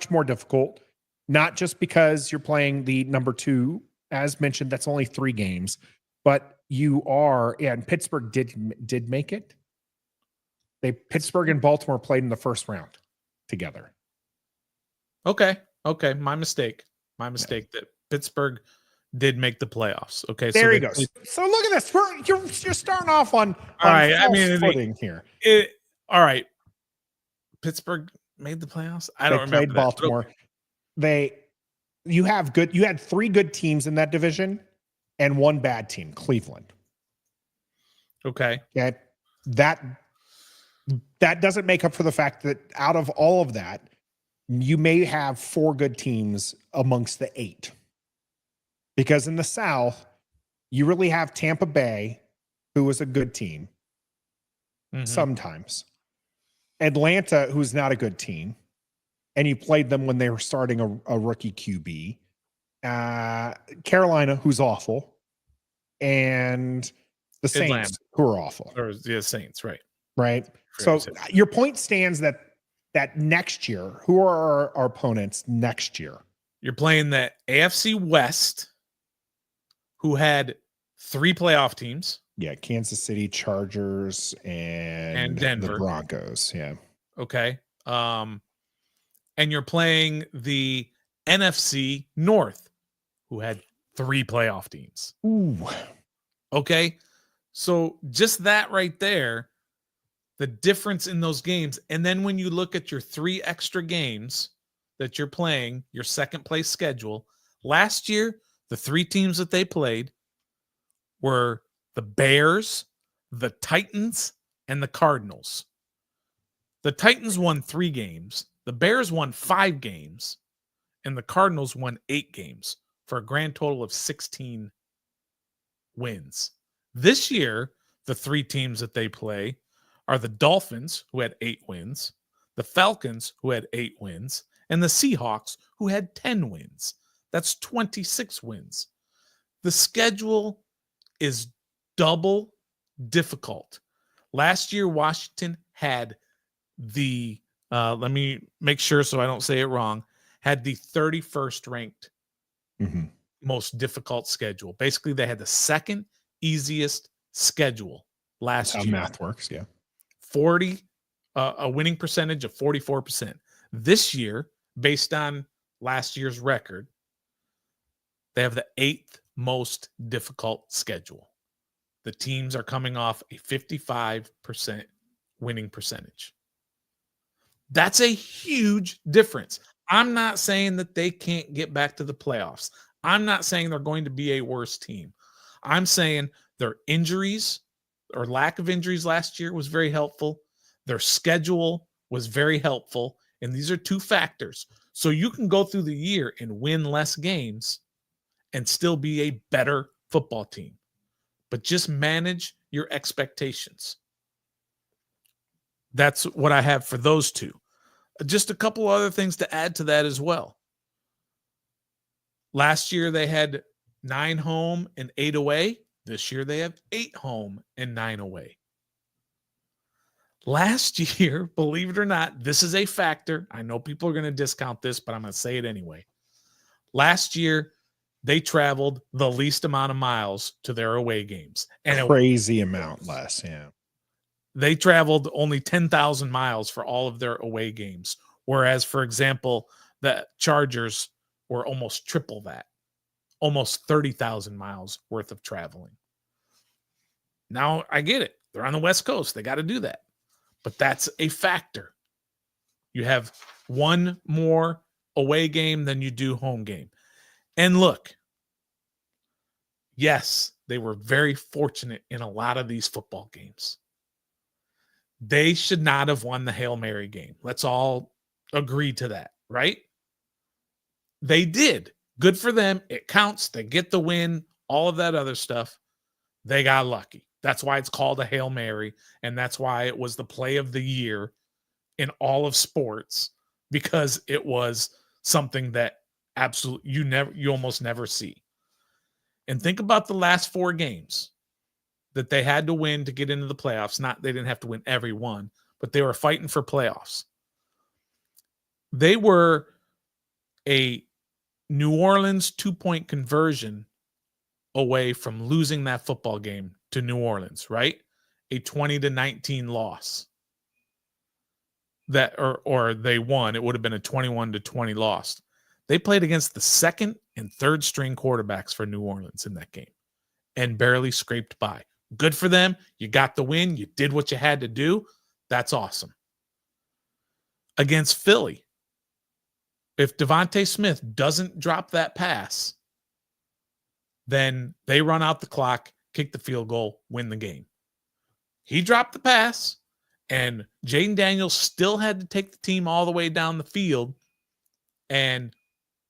more difficult, not just because you're playing the number 2, as mentioned, that's only 3 games, but you are, and Pittsburgh did make it. Pittsburgh and Baltimore played in the first round together. Okay. My mistake that Pittsburgh did make the playoffs. Okay. There you go. So look at this. You're starting off on all right. footing here. All right. Pittsburgh made the playoffs. I don't remember. Played Baltimore. You had 3 good teams in that division and 1 bad team, Cleveland. Okay. That doesn't make up for the fact that out of all of that, you may have 4 good teams amongst the 8. Because in the South, you really have Tampa Bay, who was a good team sometimes. Atlanta, who's not a good team, and you played them when they were starting a rookie QB. Carolina, who's awful, and the Saints, Atlanta, who are awful. Or the Saints, right? Right. So your point stands that next year, who are our opponents next year? You're playing the AFC West, who had 3 playoff teams. Yeah, Kansas City, Chargers, and Denver, the Broncos. Yeah. Okay. And you're playing the NFC North, who had 3 playoff teams. Ooh. Okay. So just that right there, the difference in those games. And then when you look at your 3 extra games that you're playing, your second place schedule, last year, the 3 teams that they played were the Bears, the Titans, and the Cardinals. The Titans won 3 games, the Bears won 5 games, and the Cardinals won 8 games for a grand total of 16 wins. This year, the 3 teams that they play are the Dolphins, who had 8 wins, the Falcons, who had 8 wins, and the Seahawks, who had 10 wins. That's 26 wins. The schedule is double difficult. Last year, Washington had the, let me make sure so I don't say it wrong, had the 31st ranked most difficult schedule. Basically, they had the second easiest schedule last year. How math works, yeah. A winning percentage of 44%. This year, based on last year's record, they have the 8th most difficult schedule. The teams are coming off a 55% winning percentage. That's a huge difference. I'm not saying that they can't get back to the playoffs. I'm not saying they're going to be a worse team. I'm saying their injuries or lack of injuries last year was very helpful. Their schedule was very helpful. And these are 2 factors. So you can go through the year and win less games and still be a better football team. But just manage your expectations. That's what I have for those 2. Just a couple other things to add to that as well. Last year, they had 9 home and 8 away. This year, they have 8 home and 9 away. Last year, believe it or not, this is a factor. I know people are going to discount this, but I'm going to say it anyway. Last year, they traveled the least amount of miles to their away games. And crazy amount less, yeah. They traveled only 10,000 miles for all of their away games. Whereas, for example, the Chargers were almost triple that. Almost 30,000 miles worth of traveling. Now, I get it. They're on the West Coast. They got to do that. But that's a factor. You have 1 more away game than you do home game. And look, yes, they were very fortunate in a lot of these football games. They should not have won the Hail Mary game. Let's all agree to that, right? They did. Good for them. It counts. They get the win, all of that other stuff. They got lucky. That's why it's called a Hail Mary, and that's why it was the play of the year in all of sports, because it was something that absolutely you almost never see. And think about the last 4 games that they had to win to get into the playoffs. Not they didn't have to win every one, but they were fighting for playoffs. They were a New Orleans 2-point conversion away from losing that football game to New Orleans, right? A 20-19 loss. That or they won. It would have been a 21-20 loss. They played against the 2nd and 3rd string quarterbacks for New Orleans in that game and barely scraped by. Good for them. You got the win. You did what you had to do. That's awesome. Against Philly, if Devontae Smith doesn't drop that pass, then they run out the clock, kick the field goal, win the game. He dropped the pass, and Jayden Daniels still had to take the team all the way down the field and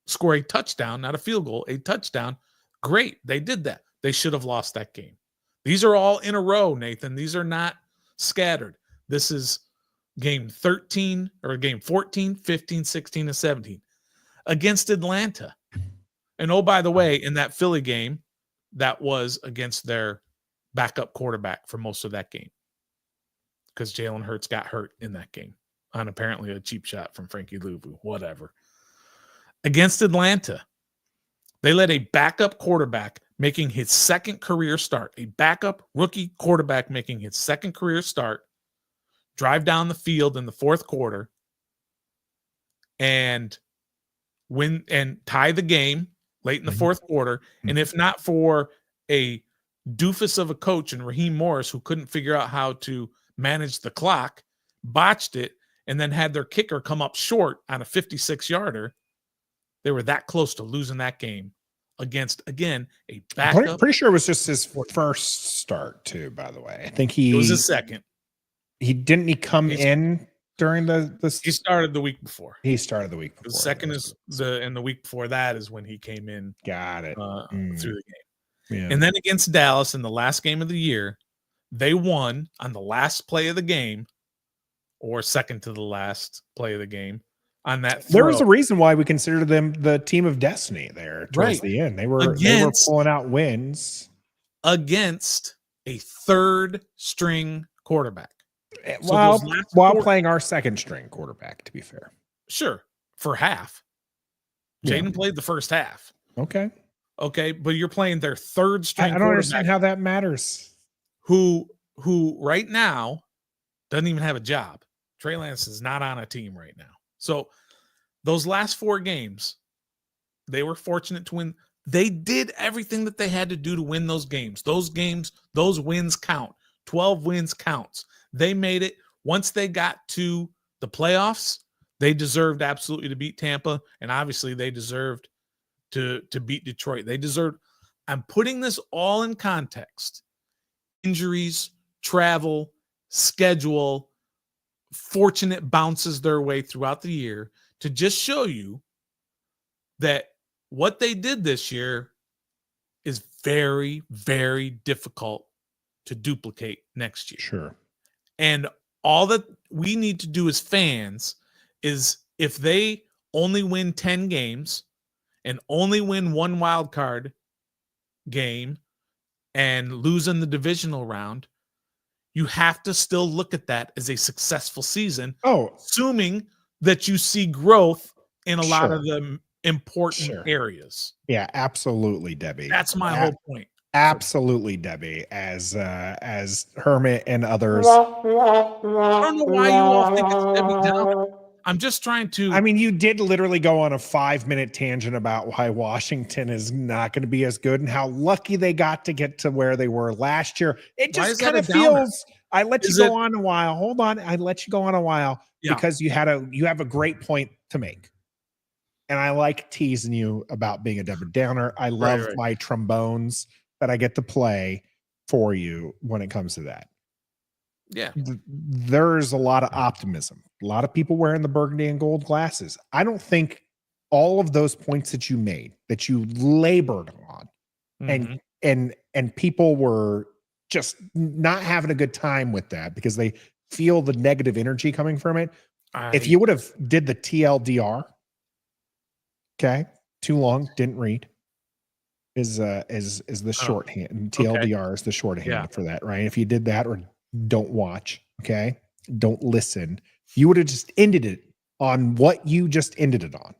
score a touchdown, not a field goal, a touchdown. Great. They did that. They should have lost that game. These are all in a row, Nathan. These are not scattered. This is game 13 or game 14, 15, 16, and 17 against Atlanta. And oh, by the way, in that Philly game, that was against their backup quarterback for most of that game because Jalen Hurts got hurt in that game on apparently a cheap shot from Frankie Louvu, whatever. Against Atlanta, they let a backup quarterback making his 2nd career start, a backup rookie quarterback making his 2nd career start, drive down the field in the 4th quarter and win and tie the game late in the 4th quarter. And if not for a doofus of a coach and Raheem Morris, who couldn't figure out how to managed the clock, botched it, and then had their kicker come up short on a 56-yarder. They were that close to losing that game against, again, a backup. Pretty sure it was just his first start too, by the way. I think it was his second. He come in during the he started the week before. He started the week before. The second is the week before that is when he came in. Got it. Through the game. Yeah. And then against Dallas in the last game of the year, they won on the last play of the game, or second to the last play of the game. On that throw. There was a reason why we considered them the team of destiny there towards the end. They were pulling out wins against a third string quarterback. While playing our second string quarterback, to be fair. Sure. For half. Jayden played the first half. Okay. But you're playing their third string quarterback. I don't understand how that matters. Who right now doesn't even have a job. Trey Lance is not on a team right now. So those last 4 games, they were fortunate to win. They did everything that they had to do to win those games. Those wins count. 12 wins counts. They made it. Once they got to the playoffs, they deserved absolutely to beat Tampa, and obviously they deserved to beat Detroit. They deserved. I'm putting this all in context. Injuries, travel, schedule, fortunate bounces their way throughout the year to just show you that what they did this year is very, very difficult to duplicate next year. Sure. And all that we need to do as fans is, if they only win 10 games and only win 1 wild card game and lose in the divisional round, you have to still look at that as a successful season. Assuming that you see growth in a lot of the important areas. Yeah, absolutely, Debbie. That's my whole point. Absolutely, Debbie, as Hermit and others. I don't know why you all think it's Debbie Downer. I'm just trying to. I mean, you did literally go on a 5-minute tangent about why Washington is not going to be as good and how lucky they got to get to where they were last year. It just kind of feels. I let you go on a while. Hold on, I let you go on a while because you have a great point to make. And I like teasing you about being a Debbie Downer. I love my trombones that I get to play for you when it comes to that. Yeah. There's a lot of optimism. A lot of people wearing the Burgundy and Gold glasses. I don't think all of those points that you made, that you labored on, and people were just not having a good time with that because they feel the negative energy coming from it. If you would have did the TLDR, okay, too long, didn't read, is the shorthand. TLDR is the shorthand for that, right? If you did that, or don't watch, okay, don't listen, you would have just ended it on what you just ended it on.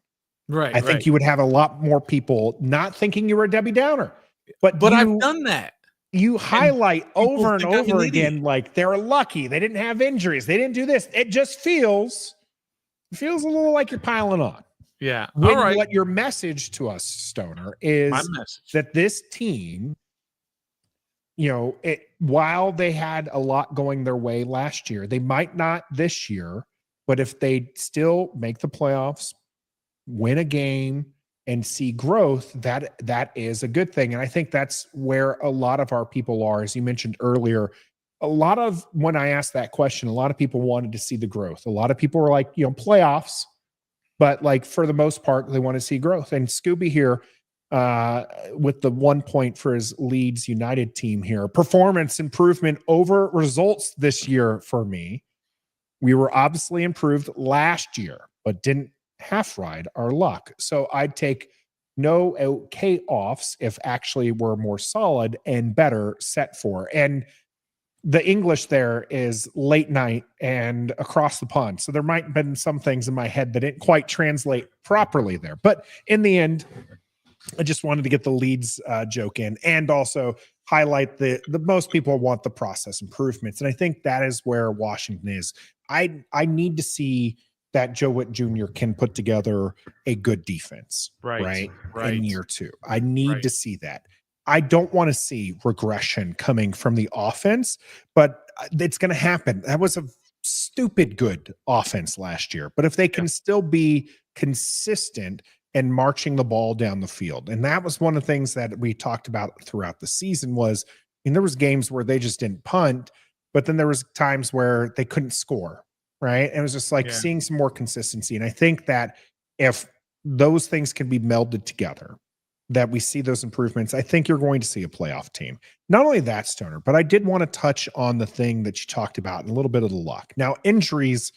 Right. I think you would have a lot more people not thinking you were a Debbie Downer. But I've done that. You highlight over and over again, like they were lucky, they didn't have injuries, they didn't do this. It just feels a little like you're piling on. Yeah. What your message to us, Stoner, is that this team, while they had a lot going their way last year, they might not this year, but if they still make the playoffs, win a game, and see growth, that is a good thing. And I think that's where a lot of our people are. As you mentioned earlier, when I asked that question, a lot of people wanted to see the growth. A lot of people were like, playoffs, but like for the most part, they want to see growth. And Scooby here, with the 1 point for his Leeds United team here, performance improvement over results this year for me. We were obviously improved last year, but didn't half ride our luck. So I'd take no okay offs if actually we're more solid and better set for. And the English there is late night and across the pond. So there might have been some things in my head that didn't quite translate properly there. But in the end, I just wanted to get the Leeds joke in and also highlight the most people want the process improvements. And I think that is where Washington is. I need to see that Joe Witt Jr. can put together a good defense, right? In year 2. I need to see that. I don't want to see regression coming from the offense, but it's going to happen. That was a stupid good offense last year. But if they can still be consistent and marching the ball down the field, and that was one of the things that we talked about throughout the season was, there was games where they just didn't punt, but then there was times where they couldn't score, right? And it was just like seeing some more consistency. And I think that if those things can be melded together, that we see those improvements, I think you're going to see a playoff team. Not only that, Stoner, but I did want to touch on the thing that you talked about and a little bit of the luck. Now, injuries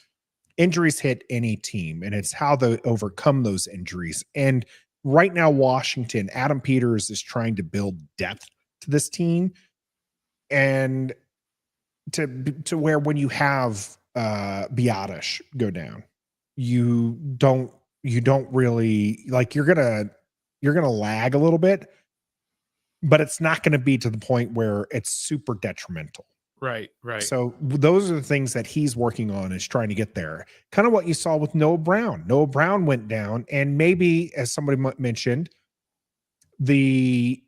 hit any team, and it's how they overcome those injuries. And right now, Washington, Adam Peters is trying to build depth to this team, and to where when you have Biadasz go down, you don't really like, you're gonna lag a little bit, but it's not going to be to the point where it's super detrimental. Right. So those are the things that he's working on, is trying to get there. Kind of what you saw with Noah Brown. Noah Brown went down, and maybe, as somebody mentioned, that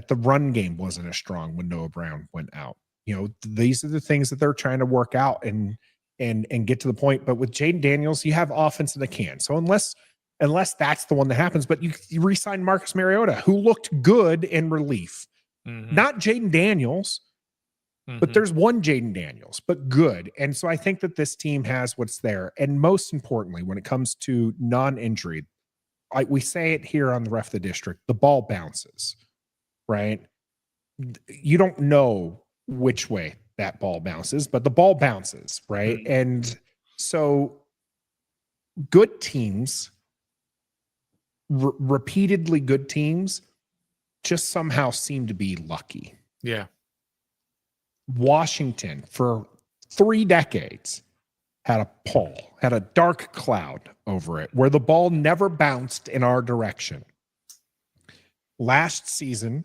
the run game wasn't as strong when Noah Brown went out. These are the things that they're trying to work out and get to the point. But with Jayden Daniels, you have offense in the can. So unless that's the one that happens, but you re-sign Marcus Mariota, who looked good in relief. Not Jayden Daniels, but there's one Jayden Daniels, but good. And so I think that this team has what's there. And most importantly, when it comes to non-injury, like we say it here on the Ref the District, the ball bounces, right? You don't know which way that ball bounces, but the ball bounces, right? And so good teams, repeatedly good teams, just somehow seem to be lucky. Yeah. Washington for 3 decades had a dark cloud over it where the ball never bounced in our direction. Last season,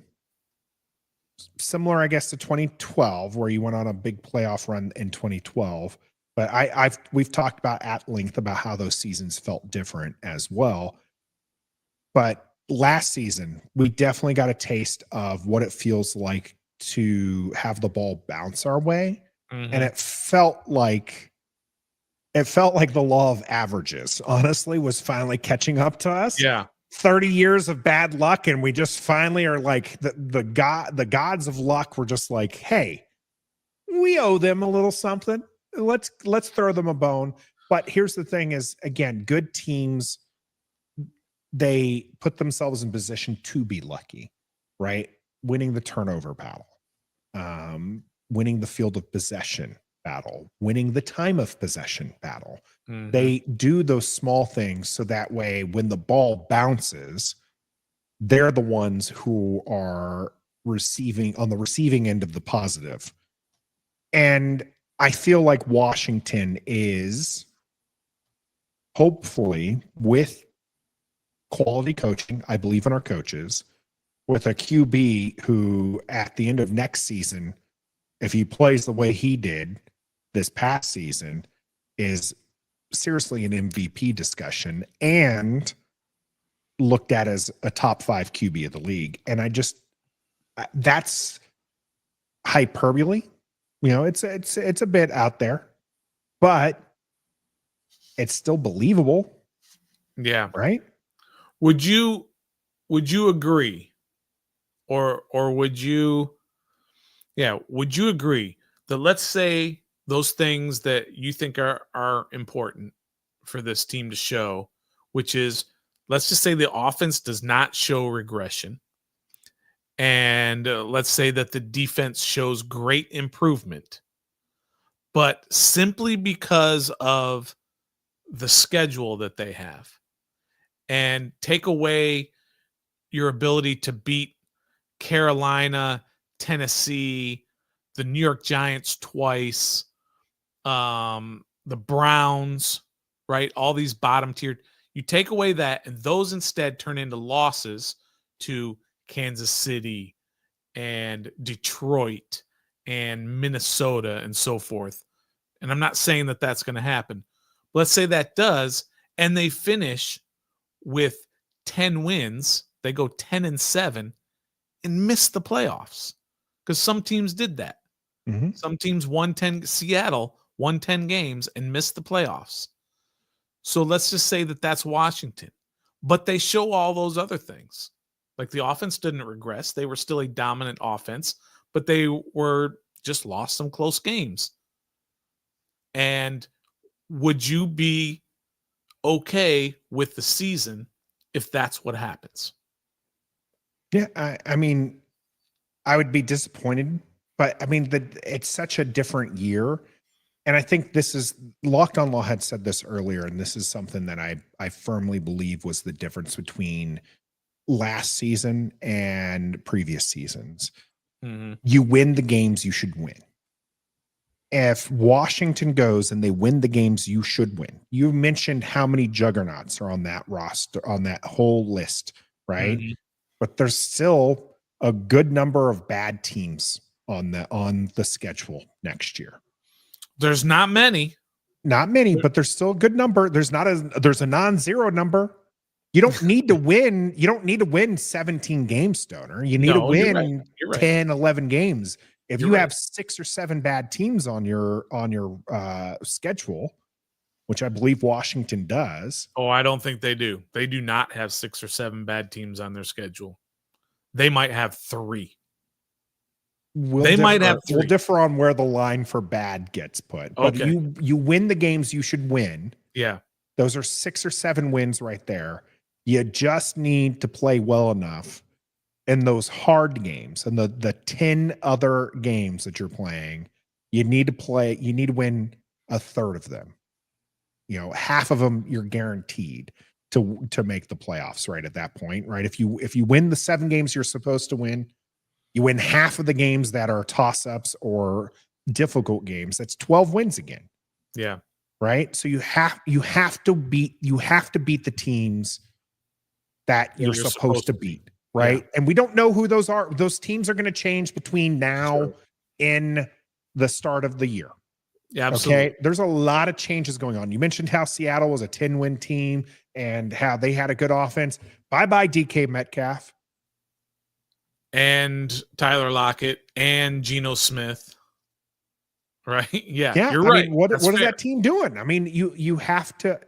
similar, I guess, to 2012, where you went on a big playoff run in 2012. But we've talked about at length about how those seasons felt different as well. But last season, we definitely got a taste of what it feels like to have the ball bounce our way. And it felt like the law of averages, honestly, was finally catching up to us. Yeah. 30 years of bad luck, and we just finally are like, the gods of luck were just like, hey, we owe them a little something. Let's throw them a bone. But here's the thing is, again, good teams, they put themselves in position to be lucky, right? Winning the turnover battle, winning the field of possession battle, winning the time of possession battle. They do those small things so that way when the ball bounces, they're the ones who are on the receiving end of the positive. And I feel like Washington is, hopefully, with quality coaching, I believe in our coaches, with a QB who at the end of next season, if he plays the way he did this past season, is seriously an MVP discussion and looked at as a top 5 QB of the league. And that's hyperbole. It's a bit out there, but it's still believable. Yeah. Right. Would you agree, or would you agree that, let's say, those things that you think are important for this team to show, which is, let's just say the offense does not show regression, and let's say that the defense shows great improvement, but simply because of the schedule that they have, and take away your ability to beat Carolina, Tennessee, the New York Giants twice, the Browns, right? All these bottom tiered. You take away that, and those instead turn into losses to Kansas City and Detroit and Minnesota and so forth. And I'm not saying that that's going to happen. Let's say that does, and they finish with 10 wins they go 10-7 and miss the playoffs, because some teams did that. Mm-hmm. Some teams won 10. Seattle won 10 games and missed the playoffs. So let's just say that that's Washington. But they show all those other things. Like the offense didn't regress. They were still a dominant offense, but they were just lost some close games. And would you be okay with the season if that's what happens? Yeah, I mean, I would be disappointed, but I mean, it's such a different year. And I think this is Locked On Law had said this earlier, and this is something that I firmly believe was the difference between last season and previous seasons. Mm-hmm. You win the games you should win. If Washington goes and they win the games you should win, you mentioned how many juggernauts are on that roster, on that whole list, right? Mm-hmm. But there's still a good number of bad teams on the schedule next year. There's not many. Not many, but there's still a good number. There's a non-zero number. You don't need to win. You don't need to win 17 games, Stoner. You need to win you're right. 10, 11 games. If You're you right. have 6 or 7 bad teams on your schedule, which I believe Washington does. Oh, I don't think they do. They do not have 6 or 7 bad teams on their schedule. They might have 3. We'll differ on where the line for bad gets put. But Okay. you win the games you should win. Yeah. Those are 6 or 7 wins right there. You just need to play well enough in those hard games and the 10 other games that you're playing. You need to win a third of them. Half of them you're guaranteed to make the playoffs right at that point, right? If you win the 7 games you're supposed to win, you win half of the games that are toss-ups or difficult games. That's 12 wins again. Yeah. Right? So you have to beat the teams that you're supposed to beat, right? Yeah. And we don't know who those are. Those teams are going to change between now and the start of the year. Yeah, absolutely. Okay. There's a lot of changes going on. You mentioned how Seattle was a 10-win team and how they had a good offense. Bye-bye DK Metcalf. And Tyler Lockett and Geno Smith. Right? Yeah. You're I right. mean, what is that team doing? I mean, you have to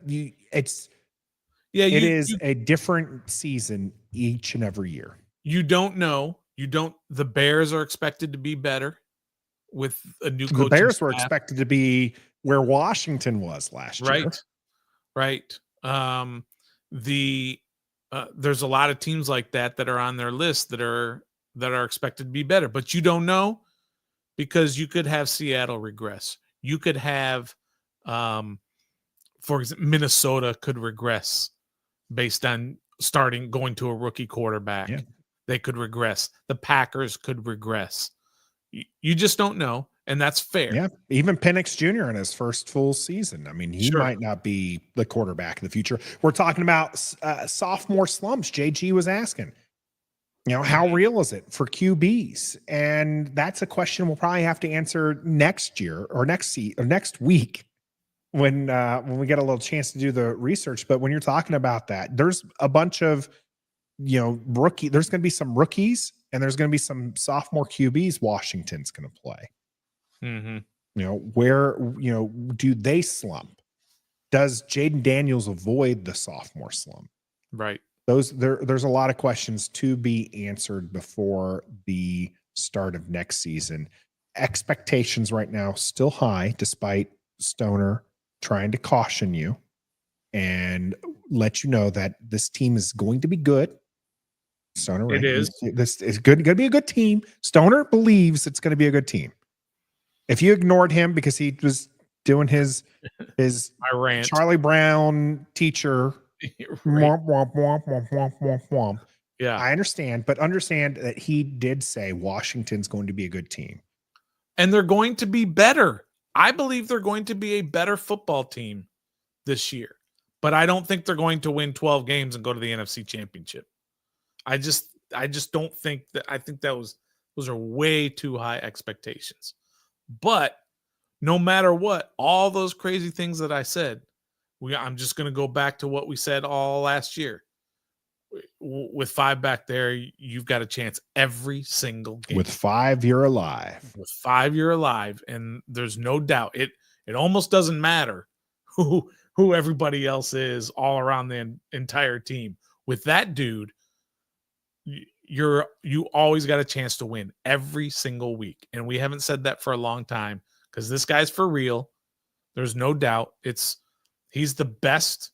it is a different season each and every year. You don't know. The Bears are expected to be better with a new coach. The Bears were expected to be where Washington was last year. Right. There's a lot of teams like that are on their list that are expected to be better, but you don't know, because you could have Seattle regress. You could have, for example, Minnesota could regress based on going to a rookie quarterback. Yeah. They could regress. The Packers could regress. You just don't know, and that's fair. Yeah, even Penix Jr. in his first full season. I mean, he might not be the quarterback in the future. We're talking about sophomore slumps. JG was asking, how real is it for QBs? And that's a question we'll probably have to answer next year or next week when we get a little chance to do the research. But when you're talking about that, there's a bunch of rookie. There's going to be some rookies, and there's going to be some sophomore QBs Washington's going to play. Mm-hmm. Where do they slump? Does Jayden Daniels avoid the sophomore slump? Right. There's a lot of questions to be answered before the start of next season. Expectations right now still high, despite Stoner trying to caution you and let you know that this team is going to be good. Stoner, right? It is. This is going to be a good team. Stoner believes it's going to be a good team. If you ignored him because he was doing his Charlie Brown teacher. Right. Yeah, I understand, but understand that he did say Washington's going to be a good team, and they're going to be better. I believe they're going to be a better football team this year, but I don't think they're going to win 12 games and go to the NFC Championship. I just don't think that. I think those are way too high expectations. But no matter what, all those crazy things that I said, I'm just going to go back to what we said all last year. with 5 back there, you've got a chance every single game. With 5, you're alive. With 5, you're alive, and there's no doubt. It almost doesn't matter who everybody else is all around the entire team. With that dude, you always got a chance to win every single week. And we haven't said that for a long time because this guy's for real. There's no doubt. He's the best.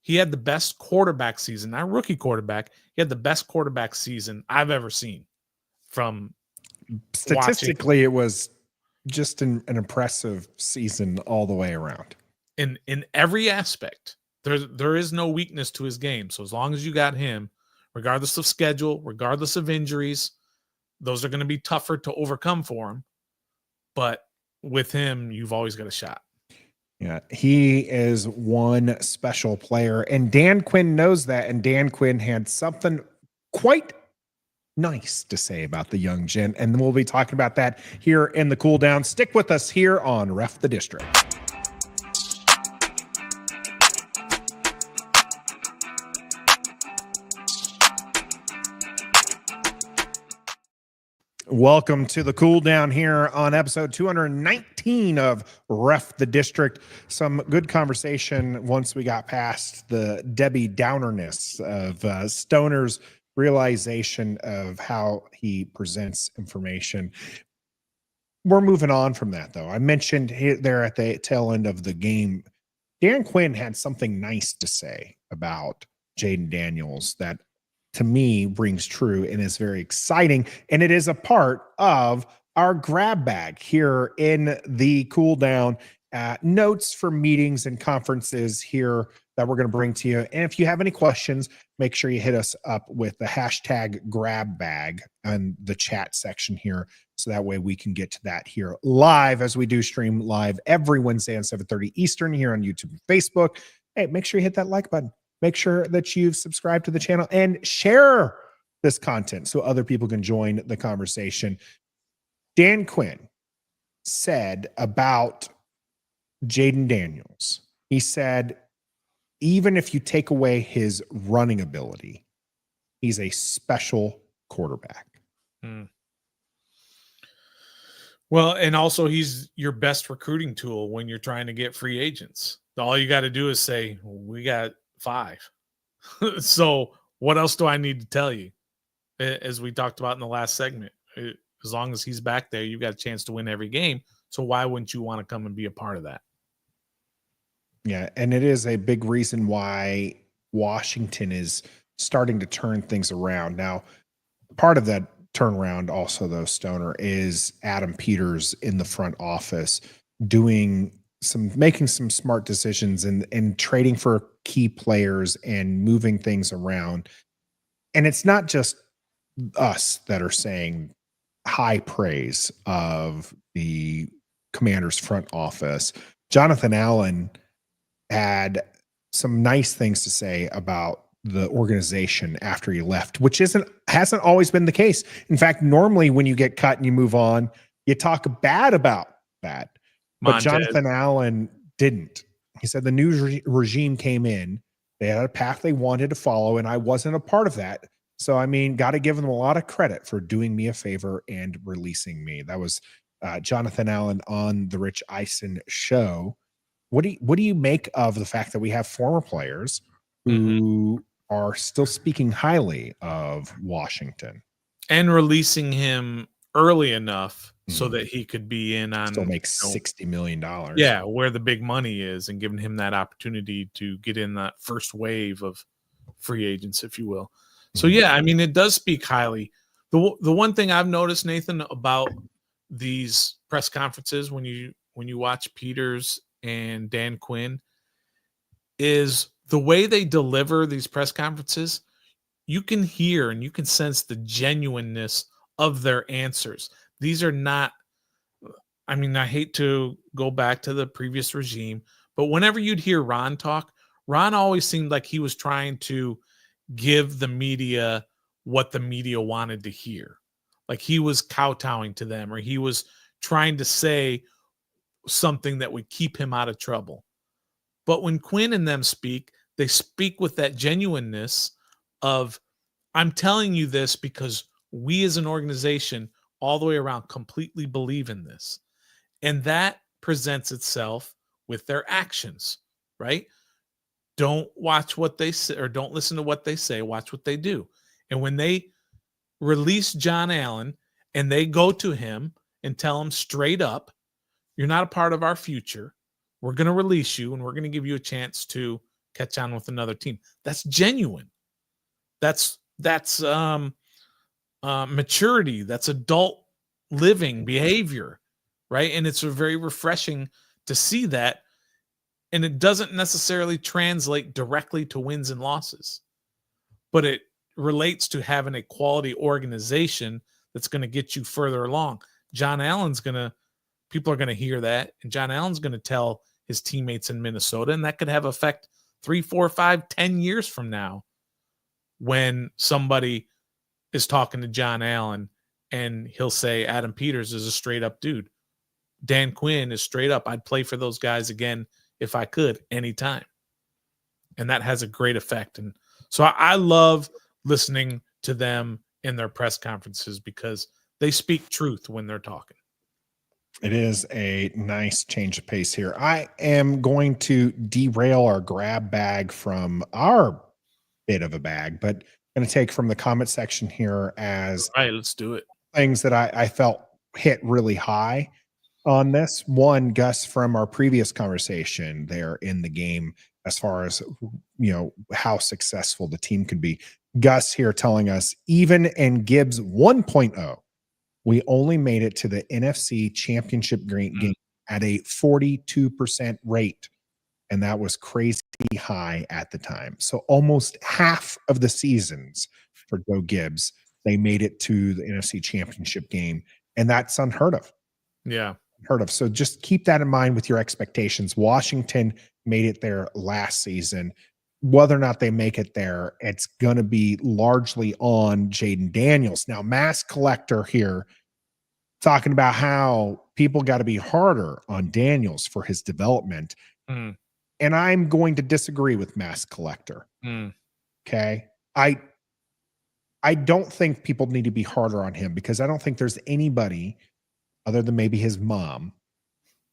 He had the best quarterback season, not rookie quarterback. He had the best quarterback season I've ever seen. From statistically, it was just an impressive season all the way around. In every aspect, there is no weakness to his game. So as long as you got him, regardless of schedule, regardless of injuries, those are going to be tougher to overcome for him. But with him, you've always got a shot. Yeah, he is one special player, and Dan Quinn knows that. And Dan Quinn had something quite nice to say about the young gent, and we'll be talking about that here in the cool down. Stick with us here on Ref the District. Welcome to the cool down here on episode 219 of Ref the District. Some good conversation once we got past the Debbie Downerness of Stoner's realization of how he presents information. We're moving on from that, though. I mentioned there at the tail end of the game, Dan Quinn had something nice to say about Jayden Daniels that to me rings true and is very exciting. And it is a part of our grab bag here in the cool down. Notes for meetings and conferences here that we're going to bring to you. And if you have any questions, make sure you hit us up with the hashtag grab bag on the chat section here. So that way we can get to that here live, as we do stream live every Wednesday at 7:30 Eastern here on YouTube and Facebook. Hey, make sure you hit that like button. Make sure that you've subscribed to the channel and share this content so other people can join the conversation. Dan Quinn said about Jayden Daniels, he said, even if you take away his running ability, he's a special quarterback. Well, and also he's your best recruiting tool when you're trying to get free agents. All you got to do is say, we got 5. So what else do I need to tell you? As we talked about in the last segment, as long as he's back there, you've got a chance to win every game. So why wouldn't you want to come and be a part of that? Yeah, and it is a big reason why Washington is starting to turn things around. Now, part of that turnaround also, though, Stoner, is Adam Peters in the front office making some smart decisions and trading for key players and moving things around. And it's not just us that are saying high praise of the Commanders front office. Jonathan Allen had some nice things to say about the organization after he left, which hasn't always been the case. In fact, normally when you get cut and you move on, you talk bad about that. But Jonathan Allen didn't. He said the new regime came in. They had a path they wanted to follow, and I wasn't a part of that. So, I mean, got to give them a lot of credit for doing me a favor and releasing me. That was Jonathan Allen on the Rich Eisen show. What do you make of the fact that we have former players who are still speaking highly of Washington and releasing him early enough so that he could be in on still make $60 million? Yeah, where the big money is, and giving him that opportunity to get in that first wave of free agents, if you will. So yeah, I mean, it does speak highly. The one thing I've noticed, Nathan, about these press conferences when you watch Peters and Dan Quinn is the way they deliver these press conferences. You can hear and you can sense the genuineness of their answers. These are not, I mean, I hate to go back to the previous regime, but whenever you'd hear Ron talk, Ron always seemed like he was trying to give the media what the media wanted to hear. Like he was kowtowing to them, or he was trying to say something that would keep him out of trouble. But when Quinn and them speak, they speak with that genuineness, of, I'm telling you this because we as an organization all the way around completely believe in this. And that presents itself with their actions, right? Don't watch what they say or don't listen to what they say, watch what they do. And when they release John Allen and they go to him and tell him straight up, you're not a part of our future. We're going to release you and we're going to give you a chance to catch on with another team. That's genuine. That's maturity. That's adult living behavior, right? And it's very refreshing to see that. And it doesn't necessarily translate directly to wins and losses, but it relates to having a quality organization that's going to get you further along. People are going to hear that, and John Allen's going to tell his teammates in Minnesota, and that could have effect 3, 4, 5, 10 years from now when somebody is talking to John Allen and he'll say Adam Peters is a straight up dude. Dan Quinn is straight up. I'd play for those guys again if I could anytime. And that has a great effect. And so I love listening to them in their press conferences because they speak truth when they're talking. It is a nice change of pace here. I am going to derail our grab bag from our bit of a bag, but going to take from the comment section here as all right, let's do it. Things that I felt hit really high on this. One, Gus, from our previous conversation there in the game, as far as, how successful the team could be. Gus here telling us, even in Gibbs 1.0, we only made it to the NFC Championship game at a 42% rate. And that was crazy high at the time. So almost half of the seasons for Joe Gibbs, they made it to the NFC Championship game. And that's unheard of. Yeah. Unheard of. So just keep that in mind with your expectations. Washington made it there last season. Whether or not they make it there, it's going to be largely on Jayden Daniels. Now, Mass Collector here talking about how people got to be harder on Daniels for his development. Mm. And I'm going to disagree with Mass Collector. Okay. I don't think people need to be harder on him because I don't think there's anybody other than maybe his mom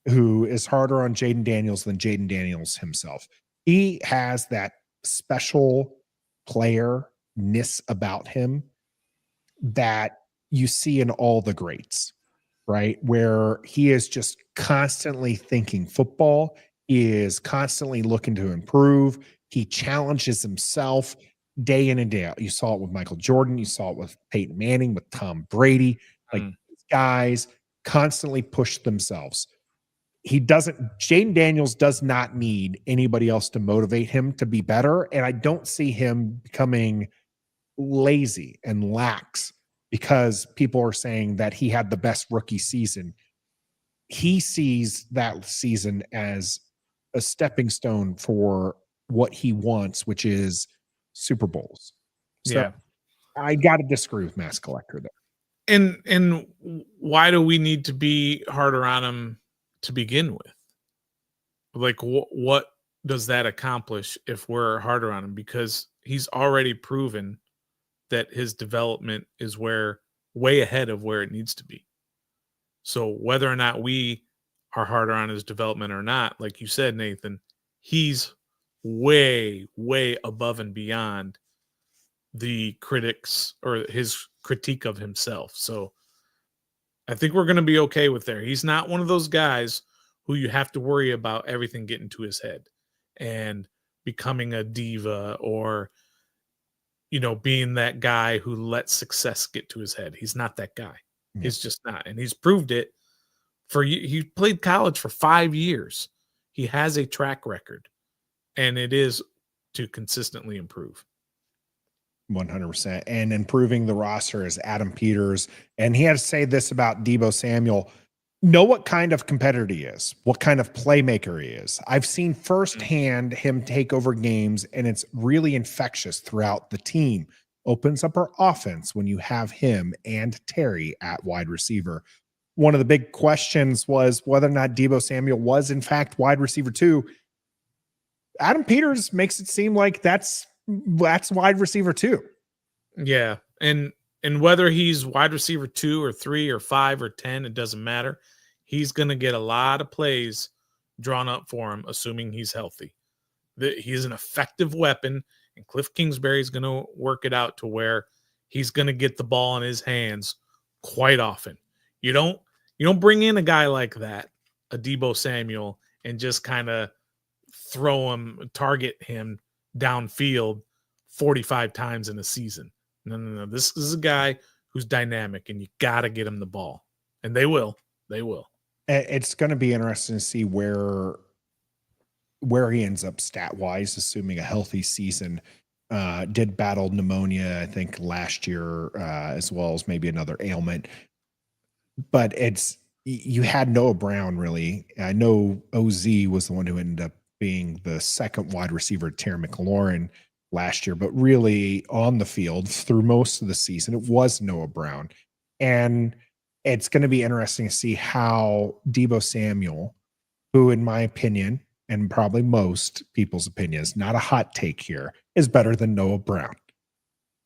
who is harder on Jayden Daniels than Jayden Daniels himself. He has that special player-ness about him that you see in all the greats, right? Where he is just constantly thinking football, he is constantly looking to improve. He challenges himself day in and day out. You saw it with Michael Jordan. You saw it with Peyton Manning, with Tom Brady. These guys constantly push themselves. Jayden Daniels does not need anybody else to motivate him to be better. And I don't see him becoming lazy and lax because people are saying that he had the best rookie season. He sees that season as a stepping stone for what he wants, which is Super Bowls. So yeah. I got to disagree with Mass Collector there. And why do we need to be harder on him to begin with? Like, what does that accomplish if we're harder on him? Because he's already proven that his development is way ahead of where it needs to be. So whether or not we are harder on his development or not, like you said, Nathan, he's way, way above and beyond the critics or his critique of himself. So I think we're going to be okay with there. He's not one of those guys who you have to worry about everything getting to his head and becoming a diva or, being that guy who lets success get to his head. He's not that guy. Yeah. He's just not. And he's proved it he played college for 5 years. He has a track record and it is to consistently improve. 100%. And improving the roster is Adam Peters. And he had to say this about Deebo Samuel. Know what kind of competitor he is, what kind of playmaker he is. I've seen firsthand him take over games, and it's really infectious throughout the team. Opens up our offense when you have him and Terry at wide receiver. One of the big questions was whether or not Deebo Samuel was, in fact, wide receiver 2. Adam Peters makes it seem like that's that's wide receiver 2. Yeah. And whether he's wide receiver 2 or 3 or 5 or 10, it doesn't matter. He's going to get a lot of plays drawn up for him, assuming he's healthy. He's an effective weapon, and Cliff Kingsbury is going to work it out to where he's going to get the ball in his hands quite often. You don't bring in a guy like that, a Deebo Samuel, and just kind of target him downfield 45 times in a season. No. This is a guy who's dynamic, and you got to get him the ball. And they will. They will. It's going to be interesting to see where he ends up stat-wise, assuming a healthy season. Did battle pneumonia, I think, last year, as well as maybe another ailment. But you had Noah Brown, really. I know OZ was the one who ended up being the second wide receiver, Terry McLaurin, last year. But really, on the field through most of the season, it was Noah Brown. And it's going to be interesting to see how Deebo Samuel, who, in my opinion, and probably most people's opinions, not a hot take here, is better than Noah Brown.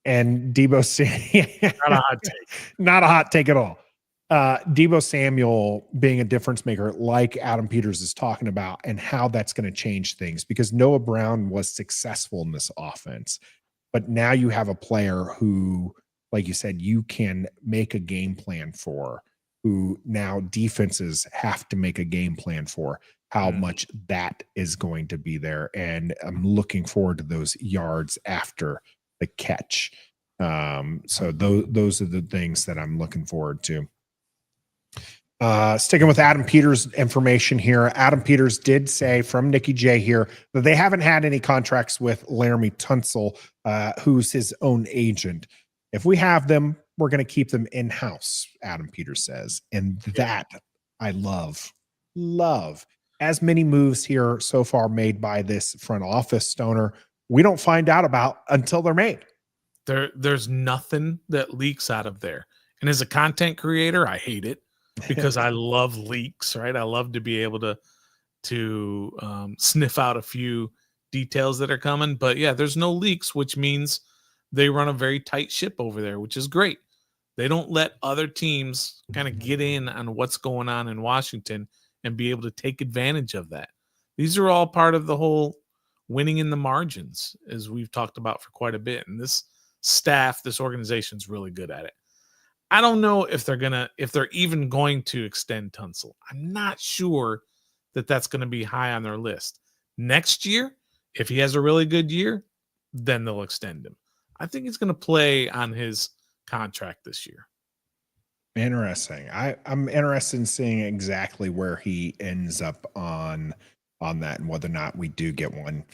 And Deebo Samuel, not a hot take at all. Deebo Samuel being a difference maker, like Adam Peters is talking about, and how that's going to change things, because Noah Brown was successful in this offense, but now you have a player who, like you said, you can make a game plan for, who now defenses have to make a game plan for, how much that is going to be there. And I'm looking forward to those yards after the catch. So those are the things that I'm looking forward to. Sticking with Adam Peters information here. Adam Peters did say from Nikki J here that they haven't had any contracts with Laramie Tunsil, who's his own agent. If we have them, we're going to keep them in-house, Adam Peters says. And that I love. As many moves here so far made by this front office, Stoner, we don't find out about until they're made. There's nothing that leaks out of there. And as a content creator, I hate it, because I love leaks, right? I love to be able to sniff out a few details that are coming. But yeah, there's no leaks, which means they run a very tight ship over there, which is great. They don't let other teams kind of get in on what's going on in Washington and be able to take advantage of that. These are all part of the whole winning in the margins, as we've talked about for quite a bit. And this staff, this organization is really good at it. I don't know if they're even going to extend Tunsil. I'm not sure that that's going to be high on their list. Next year, if he has a really good year, then they'll extend him. I think he's going to play on his contract this year. Interesting. I'm interested in seeing exactly where he ends up on that, and whether or not we do get one.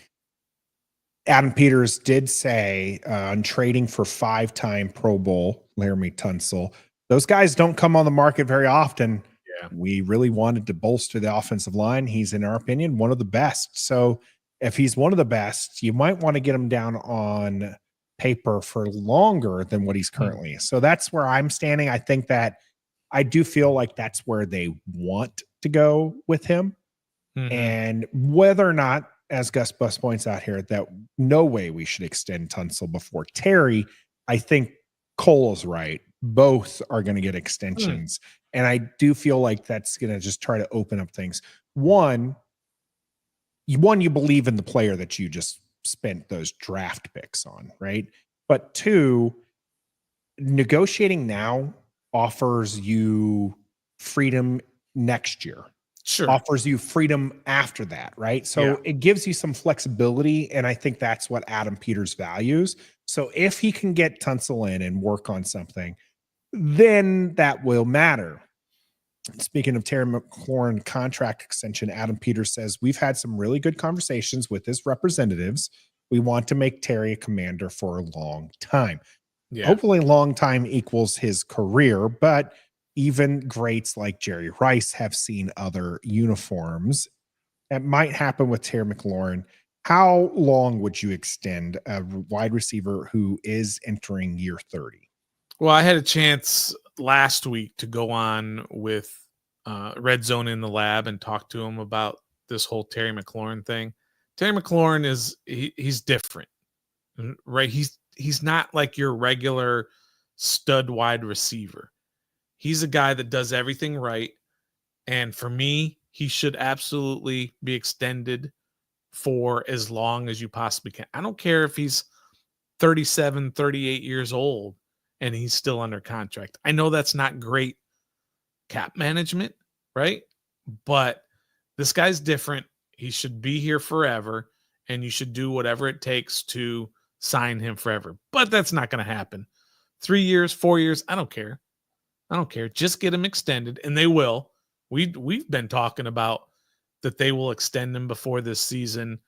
Adam Peters did say on trading for 5-time Pro Bowl Laramie Tunsil, those guys don't come on the market very often. Yeah. We really wanted to bolster the offensive line. He's, in our opinion, one of the best. So if he's one of the best, you might want to get him down on paper for longer than what he's currently. So that's where I'm standing. I think that I do feel like that's where they want to go with him. And whether or not, as Gus Bus points out here, that no way we should extend Tunsil before Terry, I think Cole is right. Both are going to get extensions. And I do feel like that's going to just try to open up things. One, you believe in the player that you just spent those draft picks on, right? But two, negotiating now offers you freedom next year. Sure. Offers you freedom after that, right? So it gives you some flexibility, and I think that's what Adam Peters values. So if he can get Tunsil in and work on something, then that will matter. Speaking of Terry McLaurin contract extension, Adam Peters says, we've had some really good conversations with his representatives. We want to make Terry a commander for a long time. Hopefully long time equals his career, but even greats like Jerry Rice have seen other uniforms. It might happen with Terry McLaurin. How long would you extend a wide receiver who is entering year 30? Well, I had a chance last week to go on with Red Zone in the Lab and talk to him about this whole Terry McLaurin thing. Terry McLaurin he's different. right? He's not like your regular stud wide receiver. He's a guy that does everything right. And for me, he should absolutely be extended for as long as you possibly can. I don't care if he's 37, 38 years old and he's still under contract. I know that's not great cap management, right? But this guy's different. He should be here forever, and you should do whatever it takes to sign him forever. But that's not going to happen. 3 years, 4 years, I don't care. I don't care. Just get him extended, and they will. We've been talking about that they will extend him before this season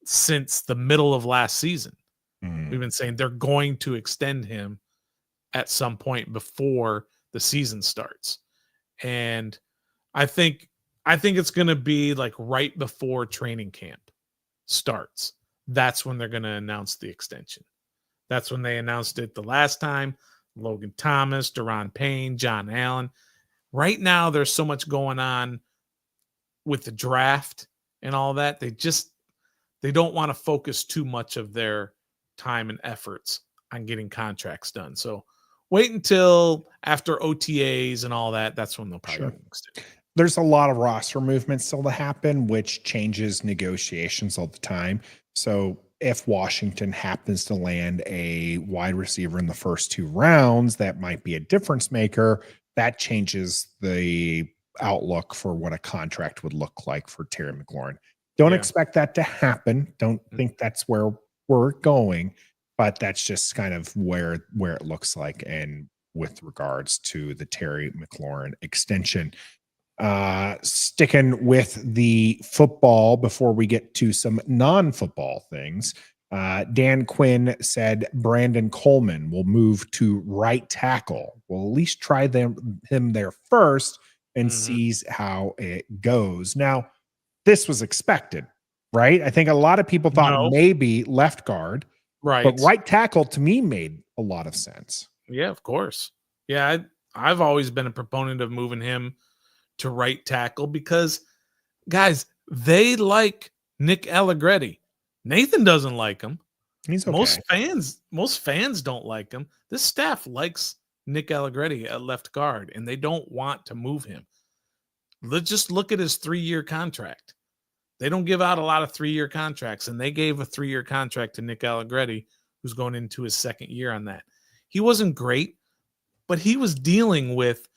since the middle of last season. We've been saying they're going to extend him at some point before the season starts. And I think it's going to be like right before training camp starts. That's when they're going to announce the extension. That's when they announced it the last time. Logan Thomas, Deron Payne, John Allen. Right now, there's so much going on with the draft and all that. They don't want to focus too much of their time and efforts on getting contracts done. So wait until after OTAs and all that. That's when they'll probably extend. There's a lot of roster movement still to happen, which changes negotiations all the time. So if Washington happens to land a wide receiver in the first 2 rounds, that might be a difference maker. That changes the outlook for what a contract would look like for Terry McLaurin. Don't expect that to happen. Don't think that's where we're going, but that's just kind of where it looks like. And with regards to the Terry McLaurin extension, sticking with the football before we get to some non-football things, Dan Quinn said Brandon Coleman will move to right tackle. We'll at least try him there first and sees how it goes. Now, this was expected, right? I think a lot of people thought maybe left guard, right? But right tackle to me made a lot of sense. Yeah, of course. Yeah, I've always been a proponent of moving him to right tackle because, guys, they like Nick Allegretti. Nathan doesn't like him. He's okay. Most fans don't like him. This staff likes Nick Allegretti at left guard, and they don't want to move him. Let's just look at his 3-year contract. They don't give out a lot of 3-year contracts, and they gave a 3-year contract to Nick Allegretti, who's going into his 2nd year on that. He wasn't great, but he was dealing with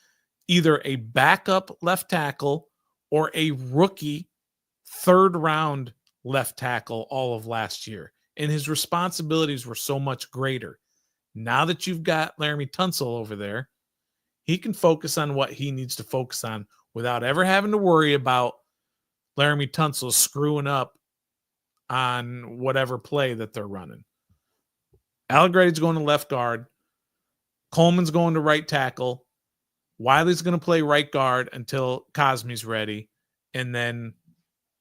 either a backup left tackle or a rookie 3rd-round left tackle all of last year, and his responsibilities were so much greater. Now that you've got Laramie Tunsil over there, he can focus on what he needs to focus on without ever having to worry about Laramie Tunsil screwing up on whatever play that they're running. Allegretti's going to left guard. Coleman's going to right tackle. Wiley's going to play right guard until Cosme's ready. And then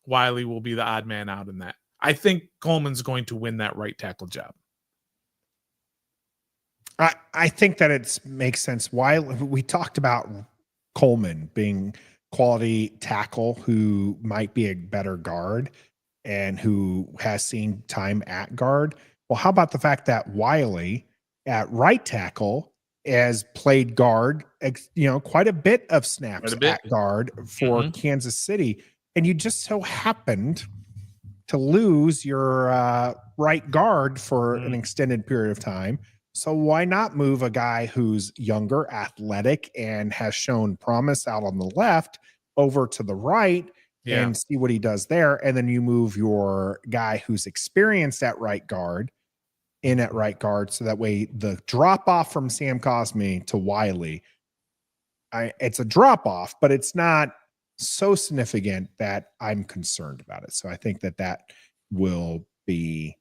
Wiley will be the odd man out in that. I think Coleman's going to win that right tackle job. I think that it makes sense. Why we talked about Coleman being quality tackle who might be a better guard and who has seen time at guard. Well, how about the fact that Wiley at right tackle has played guard, quite a bit of snaps at guard for Kansas City, and you just so happened to lose your right guard for an extended period of time. So why not move a guy who's younger, athletic, and has shown promise out on the left over to the right and see what he does there? And then you move your guy who's experienced at right guard in at right guard. So that way the drop off from Sam Cosme to Wiley, it's a drop off, but it's not so significant that I'm concerned about it. So I think that will be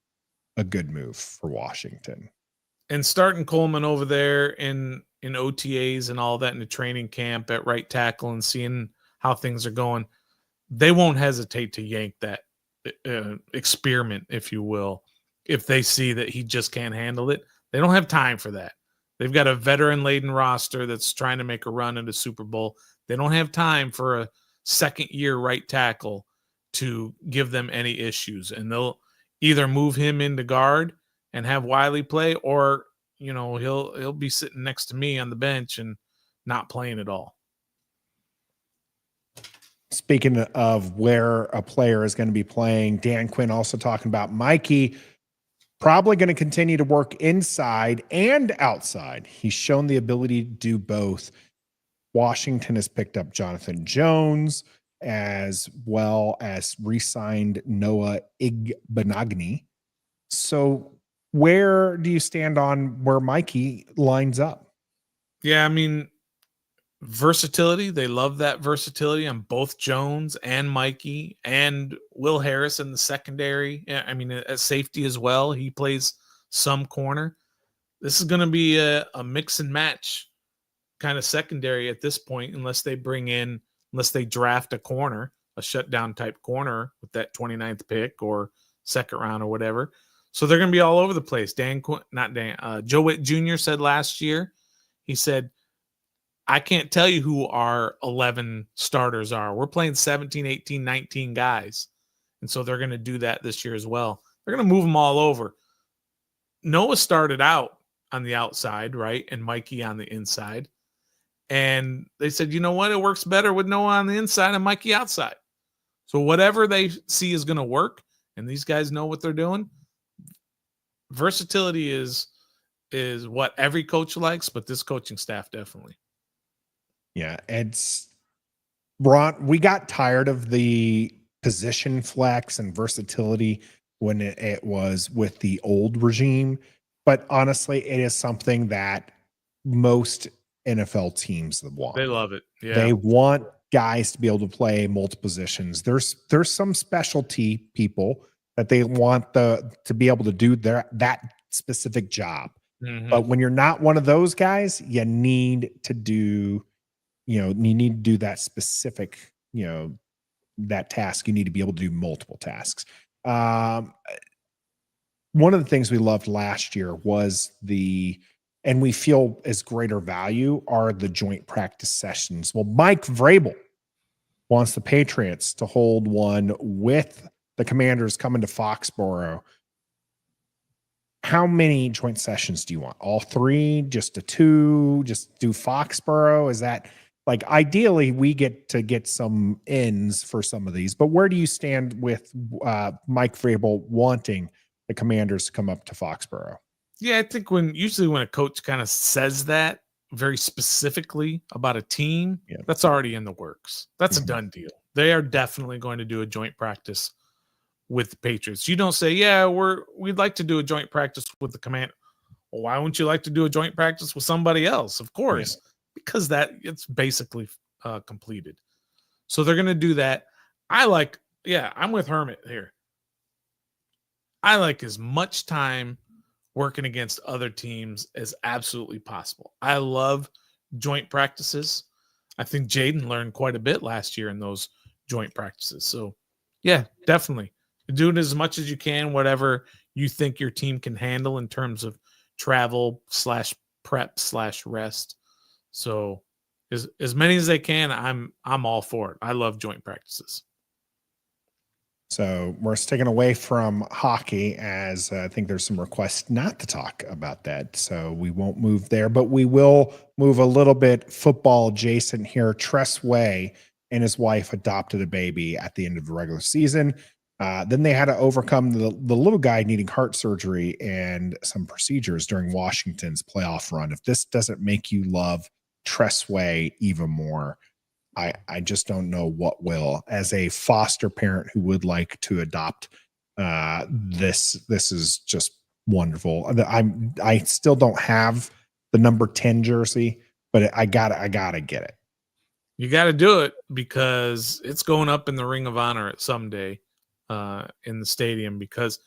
a good move for Washington. And starting Coleman over there in OTAs and all that in the training camp at right tackle and seeing how things are going, they won't hesitate to yank that experiment, if you will, if they see that he just can't handle it. They don't have time for that. They've got a veteran-laden roster that's trying to make a run at a Super Bowl. They don't have time for a second-year right tackle to give them any issues, and they'll either move him into guard and have Wiley play, or he'll be sitting next to me on the bench and not playing at all. Speaking of where a player is going to be playing, Dan Quinn also talking about Mikey probably going to continue to work inside and outside. He's shown the ability to do both. Washington has picked up Jonathan Jones as well as re-signed Noah Igbenogany. So where do you stand on where Mikey lines up? Yeah, I mean, versatility. They love that versatility on both Jones and Mikey and Will Harris in the secondary. I mean, at safety as well. He plays some corner. This is going to be a mix and match kind of secondary at this point, unless they draft a corner, a shutdown type corner with that 29th pick or second round or whatever. So they're going to be all over the place. Joe Witt Jr. said last year, he said, I can't tell you who our 11 starters are. We're playing 17, 18, 19 guys. And so they're going to do that this year as well. They're going to move them all over. Noah started out on the outside, right? And Mikey on the inside. And they said, you know what? It works better with Noah on the inside and Mikey outside. So whatever they see is going to work, and these guys know what they're doing. Versatility is what every coach likes, but this coaching staff definitely. Yeah, it's Ron. We got tired of the position flex and versatility when it was with the old regime. But honestly, it is something that most NFL teams want. They love it. Yeah. They want guys to be able to play multiple positions. There's some specialty people that they want to be able to do that specific job. Mm-hmm. But when you're not one of those guys, you need to do that specific, that task. You need to be able to do multiple tasks. One of the things we loved last year was and we feel is greater value are the joint practice sessions. Well, Mike Vrabel wants the Patriots to hold one with the Commanders coming to Foxborough. How many joint sessions do you want? All three? Just a two? Just do Foxborough? Is that ideally we get some ins for some of these, but where do you stand with Mike Vrabel wanting the Commanders to come up to Foxborough? Yeah, I think usually when a coach kind of says that very specifically about a team, that's already in the works. That's a done deal. They are definitely going to do a joint practice with the Patriots. You don't say, we'd like to do a joint practice with the Command. Well, why wouldn't you like to do a joint practice with somebody else? Of course, because it's basically completed. So they're going to do that. I'm with Hermit here. I like as much time working against other teams as absolutely possible. I love joint practices. I think Jayden learned quite a bit last year in those joint practices. So, yeah, definitely. Do it as much as you can, whatever you think your team can handle in terms of travel /prep/rest. So, as many as they can, I'm all for it. I love joint practices. So we're sticking away from hockey, as I think there's some requests not to talk about that. So we won't move there, but we will move a little bit football adjacent here. Tress Way and his wife adopted a baby at the end of the regular season. Then they had to overcome the little guy needing heart surgery and some procedures during Washington's playoff run. If this doesn't make you love Tress Way even more, I just don't know what will. As a foster parent who would like to adopt, this is just wonderful. I still don't have the number 10 jersey, but I gotta get it. You got to do it because it's going up in the Ring of Honor someday in the stadium, because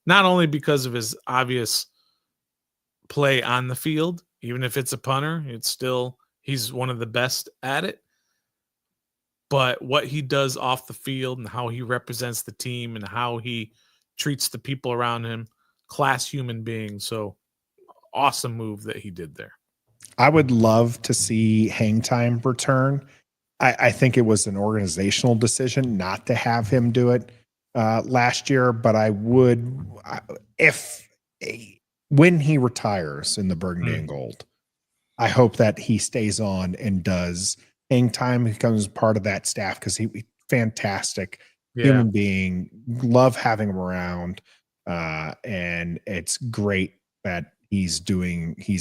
not only because of his obvious play on the field, even if it's a punter, he's one of the best at it. But what he does off the field and how he represents the team and how he treats the people around him, class human being. So awesome move that he did there. I would love to see Hang Time return. I think it was an organizational decision not to have him do it last year, but I would, if when he retires in the Burgundy and Gold, I hope that he stays on and does hang time, becomes part of that staff, because he fantastic human being. Love having him around. And it's great that he's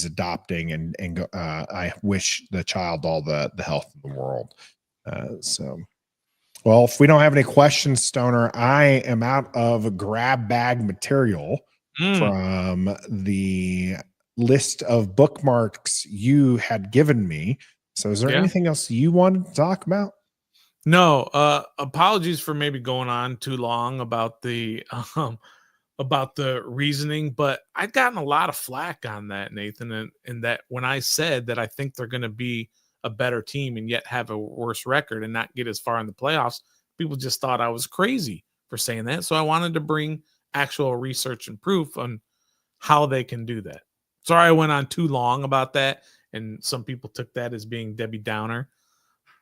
adopting, and I wish the child all the health in the world. Well, if we don't have any questions, Stoner, I am out of grab bag material from the list of bookmarks you had given me. So is there anything else you wanted to talk about? No, apologies for maybe going on too long about the reasoning, but I've gotten a lot of flack on that, Nathan, and that when I said that I think they're going to be a better team and yet have a worse record and not get as far in the playoffs, people just thought I was crazy for saying that. So I wanted to bring actual research and proof on how they can do that. Sorry I went on too long about that, and some people took that as being Debbie Downer,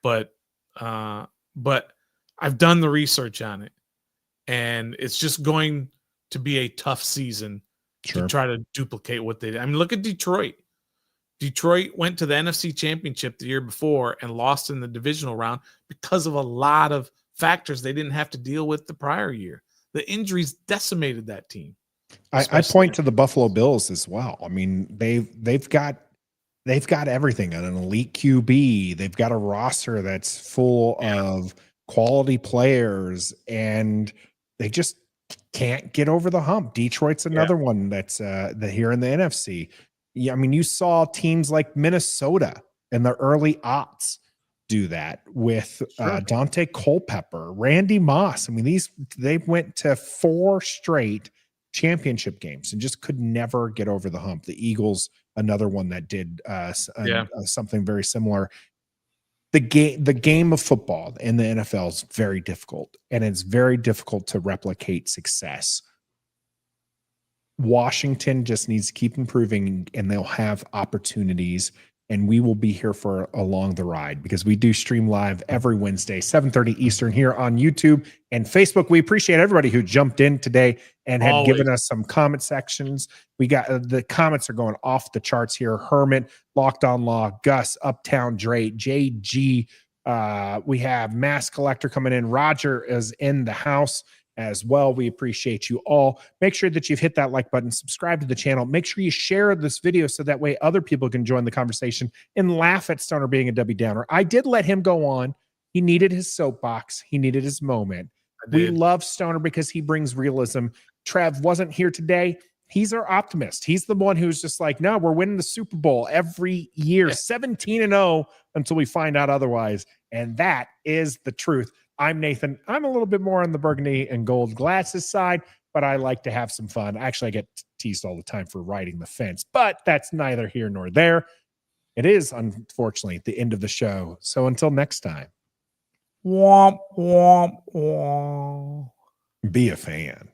but I've done the research on it, and it's just going to be a tough season to try to duplicate what they did. I mean, look at Detroit. Detroit went to the NFC Championship the year before and lost in the divisional round because of a lot of factors they didn't have to deal with the prior year. The injuries decimated that team. I point to the Buffalo Bills as well. I mean, they've got everything, an elite QB. They've got a roster that's full of quality players, and they just can't get over the hump. Detroit's another one that's here in the NFC. Yeah, I mean, you saw teams like Minnesota in the early aughts do that with Dante Culpepper, Randy Moss. I mean, they went to 4 straight championship games and just could never get over the hump. The Eagles, another one that did something very similar. The game of football in the NFL is very difficult, and it's very difficult to replicate success. Washington just needs to keep improving, and they'll have opportunities, and we will be here for along the ride, because we do stream live every Wednesday, 7:30 Eastern, here on YouTube and Facebook. We appreciate everybody who jumped in today and had given us some comment sections. We got the comments are going off the charts here. Hermit, Locked On Law, Gus, Uptown Dre, JG. We have Mass Collector coming in. Roger is in the house as well. We appreciate you all. Make sure that you've hit that like button, subscribe to the channel. Make sure you share this video so that way other people can join the conversation and laugh at Stoner being a Debbie Downer. I did let him go on. He needed his soapbox. He needed his moment. We love Stoner because he brings realism. Trev wasn't here today. He's our optimist. He's the one who's just like, no, we're winning the Super Bowl every year, 17-0 until we find out otherwise. And that is the truth. I'm Nathan. I'm a little bit more on the Burgundy and Gold glasses side, but I like to have some fun. Actually, I get teased all the time for riding the fence, but that's neither here nor there. It is, unfortunately, the end of the show. So until next time, womp, womp, womp. Be a fan.